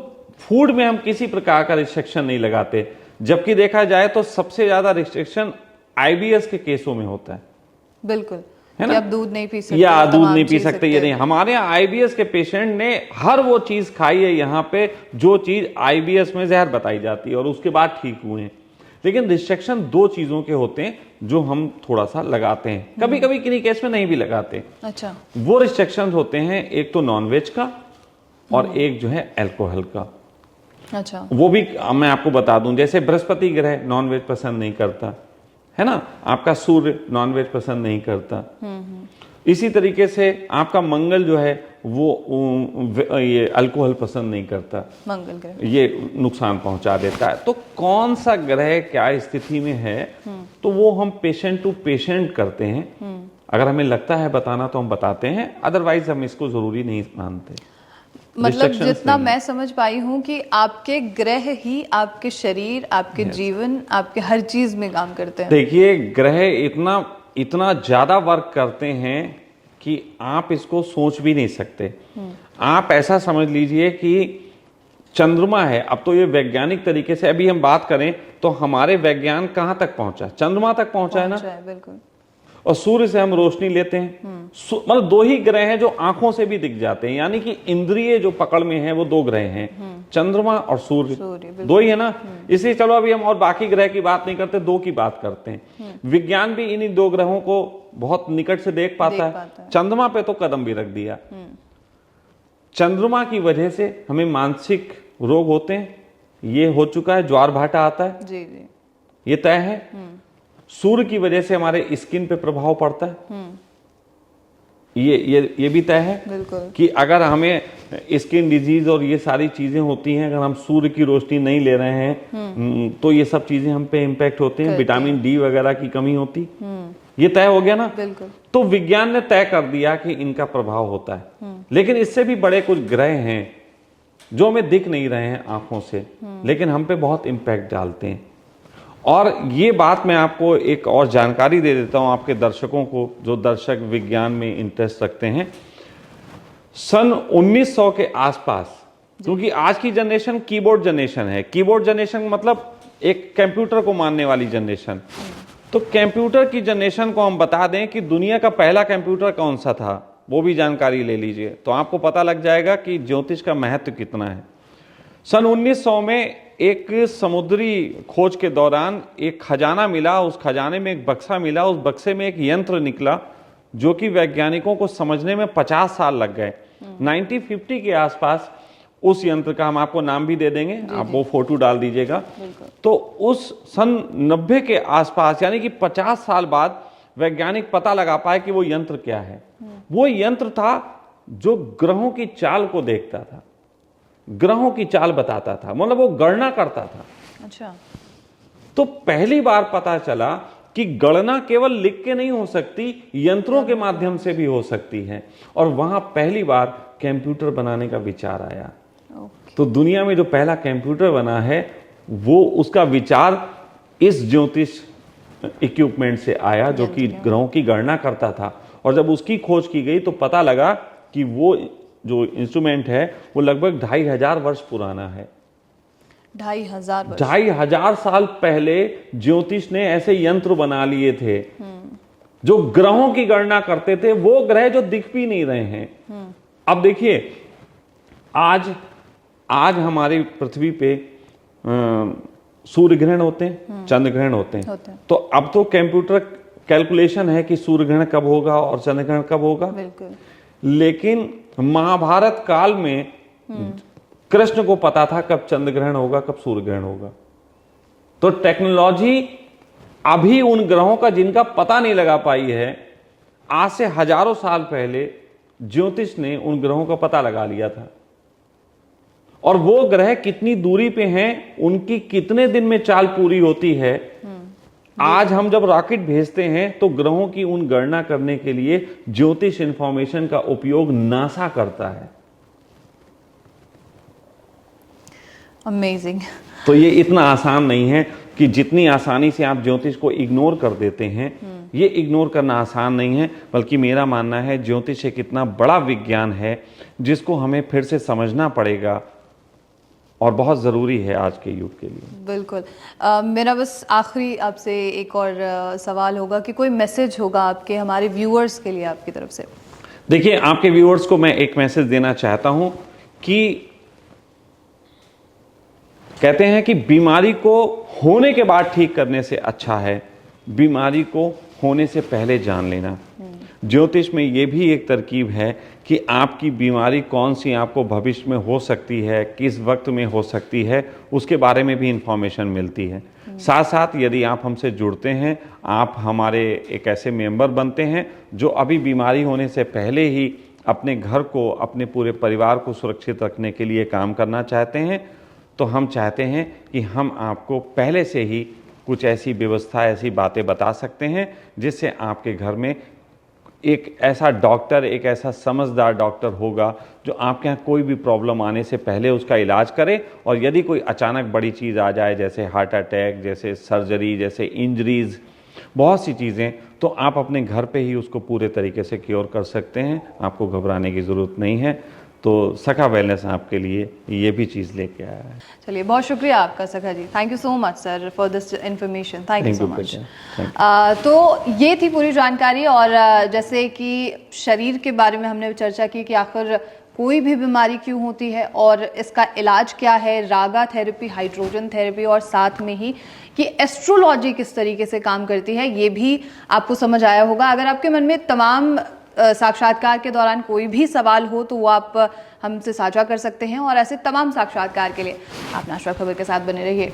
फूड में हम किसी प्रकार का रिस्ट्रिक्शन नहीं लगाते, जबकि देखा जाए तो सबसे ज्यादा रिस्ट्रिक्शन आईबीएस के केसों में होता है। बिल्कुल, है ना? आप दूध नहीं पी सकते या दूध नहीं पी सकते, ये नहीं। हमारे यहाँ आईबीएस के पेशेंट ने हर वो चीज खाई है यहाँ पे जो चीज आईबीएस में जहर बताई जाती है और उसके बाद ठीक हुए हैं। लेकिन रिस्ट्रिक्शन 2 चीजों के होते हैं जो हम थोड़ा सा लगाते हैं, कभी कभी किन्हीं केस में नहीं भी लगाते। अच्छा, वो रिस्ट्रिक्शन होते हैं, एक तो नॉनवेज का और एक जो है अल्कोहल का। अच्छा, वो भी मैं आपको बता दूं, जैसे बृहस्पति ग्रह नॉनवेज पसंद नहीं करता है ना, आपका सूर्य नॉनवेज पसंद नहीं करता। इसी तरीके से आपका मंगल जो है वो ये अल्कोहल पसंद नहीं करता, मंगल ग्रह ये नुकसान पहुंचा देता है। तो कौन सा ग्रह क्या स्थिति में है, तो वो हम पेशेंट टू पेशेंट करते हैं। अगर हमें लगता है बताना तो हम बताते हैं, अदरवाइज हम इसको जरूरी नहीं मानते। मतलब जितना मैं समझ पाई हूँ कि आपके ग्रह ही आपके शरीर, आपके जीवन, आपके हर चीज में काम करते हैं। देखिए, ग्रह इतना ज्यादा वर्क करते हैं कि आप इसको सोच भी नहीं सकते। आप ऐसा समझ लीजिए कि चंद्रमा है, अब तो ये वैज्ञानिक तरीके से अभी हम बात करें तो हमारे विज्ञान कहां तक पहुंचा, चंद्रमा तक पहुंचा है ना। बिल्कुल। और सूर्य से हम रोशनी लेते हैं। मतलब दो ही ग्रह हैं जो आंखों से भी दिख जाते हैं, यानी कि इंद्रिय जो पकड़ में है वो दो ग्रह हैं, चंद्रमा और सूर्य, दो ही है ना। इसलिए चलो अभी हम और बाकी ग्रह की बात नहीं करते, दो की बात करते हैं। विज्ञान भी इन्हीं दो ग्रहों को बहुत निकट से देख पाता है। चंद्रमा पे तो कदम भी रख दिया। चंद्रमा की वजह से हमें मानसिक रोग होते हैं, ये हो चुका है। ज्वार भाटा आता है, जी जी, ये तय है। सूर्य की वजह से हमारे स्किन पे प्रभाव पड़ता है, ये भी तय है बिल्कुल कि अगर हमें स्किन डिजीज और ये सारी चीजें होती हैं, अगर हम सूर्य की रोशनी नहीं ले रहे हैं तो ये सब चीजें हम पे इम्पैक्ट होते हैं। विटामिन डी वगैरह की कमी होती, ये तय हो गया ना। बिल्कुल। तो विज्ञान ने तय कर दिया कि इनका प्रभाव होता है। लेकिन इससे भी बड़े कुछ ग्रह हैं जो हमें दिख नहीं रहे हैं आंखों से, लेकिन हम पे बहुत इम्पैक्ट डालते हैं। और ये बात मैं आपको एक और जानकारी दे देता हूं आपके दर्शकों को, जो दर्शक विज्ञान में इंटरेस्ट रखते हैं। सन 1900 के आसपास, क्योंकि आज की जनरेशन कीबोर्ड जनरेशन है। कीबोर्ड जनरेशन मतलब एक कंप्यूटर को मानने वाली जनरेशन। तो कंप्यूटर की जनरेशन को हम बता दें कि दुनिया का पहला कंप्यूटर कौन सा था, वो भी जानकारी ले लीजिए, तो आपको पता लग जाएगा कि ज्योतिष का महत्व कितना है। सन 1900 में एक समुद्री खोज के दौरान एक खजाना मिला, उस खजाने में एक बक्सा मिला, उस बक्से में एक यंत्र निकला जो कि वैज्ञानिकों को समझने में 50 साल लग गए। 1950 के आसपास उस यंत्र का हम आपको नाम भी दे देंगे, आप वो फोटो डाल दीजिएगा। तो उस सन 90 के आसपास, यानी कि 50 साल बाद वैज्ञानिक पता लगा पाए कि वो यंत्र क्या है। वो यंत्र था जो ग्रहों की चाल को देखता था, ग्रहों की चाल बताता था, मतलब वो गणना करता था। अच्छा। तो पहली बार पता चला कि गणना केवल लिख के नहीं हो सकती, यंत्रों के माध्यम से भी हो सकती है। और वहां पहली बार कंप्यूटर बनाने का विचार आया। तो दुनिया में जो पहला कंप्यूटर बना है वो, उसका विचार इस ज्योतिष इक्विपमेंट से आया जो कि ग्रहों की गणना करता था। और जब उसकी खोज की गई तो पता लगा कि वो जो इंस्ट्रूमेंट है वो लगभग 2500 वर्ष पुराना है। 2500 वर्ष, 2500 साल पहले ज्योतिष ने ऐसे यंत्र बना लिए थे जो ग्रहों की गणना करते थे, वो ग्रह जो दिख भी नहीं रहे हैं। अब देखिए, आज हमारी पृथ्वी पे सूर्य ग्रहण होते हैं, चंद्र ग्रहण होते हैं। तो अब तो कंप्यूटर कैलकुलेशन है कि सूर्य ग्रहण कब होगा और चंद्र ग्रहण कब होगा। बिल्कुल। लेकिन महाभारत काल में कृष्ण को पता था कब चंद्र ग्रहण होगा, कब सूर्य ग्रहण होगा। तो टेक्नोलॉजी अभी उन ग्रहों का जिनका पता नहीं लगा पाई है, आज से हजारों साल पहले ज्योतिष ने उन ग्रहों का पता लगा लिया था। और वो ग्रह कितनी दूरी पे हैं, उनकी कितने दिन में चाल पूरी होती है। आज हम जब रॉकेट भेजते हैं तो ग्रहों की उन गणना करने के लिए ज्योतिष इंफॉर्मेशन का उपयोग नासा करता है। अमेजिंग। तो ये इतना आसान नहीं है कि जितनी आसानी से आप ज्योतिष को इग्नोर कर देते हैं, ये इग्नोर करना आसान नहीं है। बल्कि मेरा मानना है ज्योतिष एक इतना बड़ा विज्ञान है जिसको हमें फिर से समझना पड़ेगा और बहुत ज़रूरी है आज के युग के लिए। बिल्कुल। मेरा बस आखिरी आपसे एक और सवाल होगा कि कोई मैसेज होगा आपके हमारे व्यूअर्स के लिए आपकी तरफ से। देखिए, आपके व्यूअर्स को मैं एक मैसेज देना चाहता हूं कि कहते हैं कि बीमारी को होने के बाद ठीक करने से अच्छा है बीमारी को होने से पहले जान लेना। ज्योतिष में ये भी एक तरकीब है कि आपकी बीमारी कौन सी आपको भविष्य में हो सकती है, किस वक्त में हो सकती है, उसके बारे में भी इंफॉर्मेशन मिलती है। साथ साथ यदि आप हमसे जुड़ते हैं, आप हमारे एक ऐसे मेंबर बनते हैं जो अभी बीमारी होने से पहले ही अपने घर को, अपने पूरे परिवार को सुरक्षित रखने के लिए काम करना चाहते हैं, तो हम चाहते हैं कि हम आपको पहले से ही कुछ ऐसी व्यवस्था, ऐसी बातें बता सकते हैं जिससे आपके घर में एक ऐसा डॉक्टर, एक ऐसा समझदार डॉक्टर होगा जो आपके यहाँ कोई भी प्रॉब्लम आने से पहले उसका इलाज करे। और यदि कोई अचानक बड़ी चीज़ आ जाए, जैसे हार्ट अटैक, जैसे सर्जरी, जैसे इंजरीज, बहुत सी चीज़ें, तो आप अपने घर पे ही उसको पूरे तरीके से क्योर कर सकते हैं। आपको घबराने की ज़रूरत नहीं है। तो सखा वेलनेस आपके लिए ये भी चीज़ लेके आया है। चलिए, बहुत शुक्रिया आपका Sakha ji. Thank you so much sir for this information. Thank you Thank so you, much. बेटा। Thank you। तो ये थी पूरी जानकारी। और जैसे कि शरीर के बारे में हमने चर्चा की कि आखिर कोई भी बीमारी क्यों होती है और इसका इलाज क्या है, रागा थेरेपी, हाइड्रोजन थेरेपी, और साथ में ही कि एस्ट्रोलॉजी किस तरीके से काम करती है, ये भी आपको समझ आया होगा। अगर आपके मन में तमाम साक्षात्कार के दौरान कोई भी सवाल हो तो वो आप हमसे साझा कर सकते हैं। और ऐसे तमाम साक्षात्कार के लिए आप नाशवा खबर के साथ बने रहिए।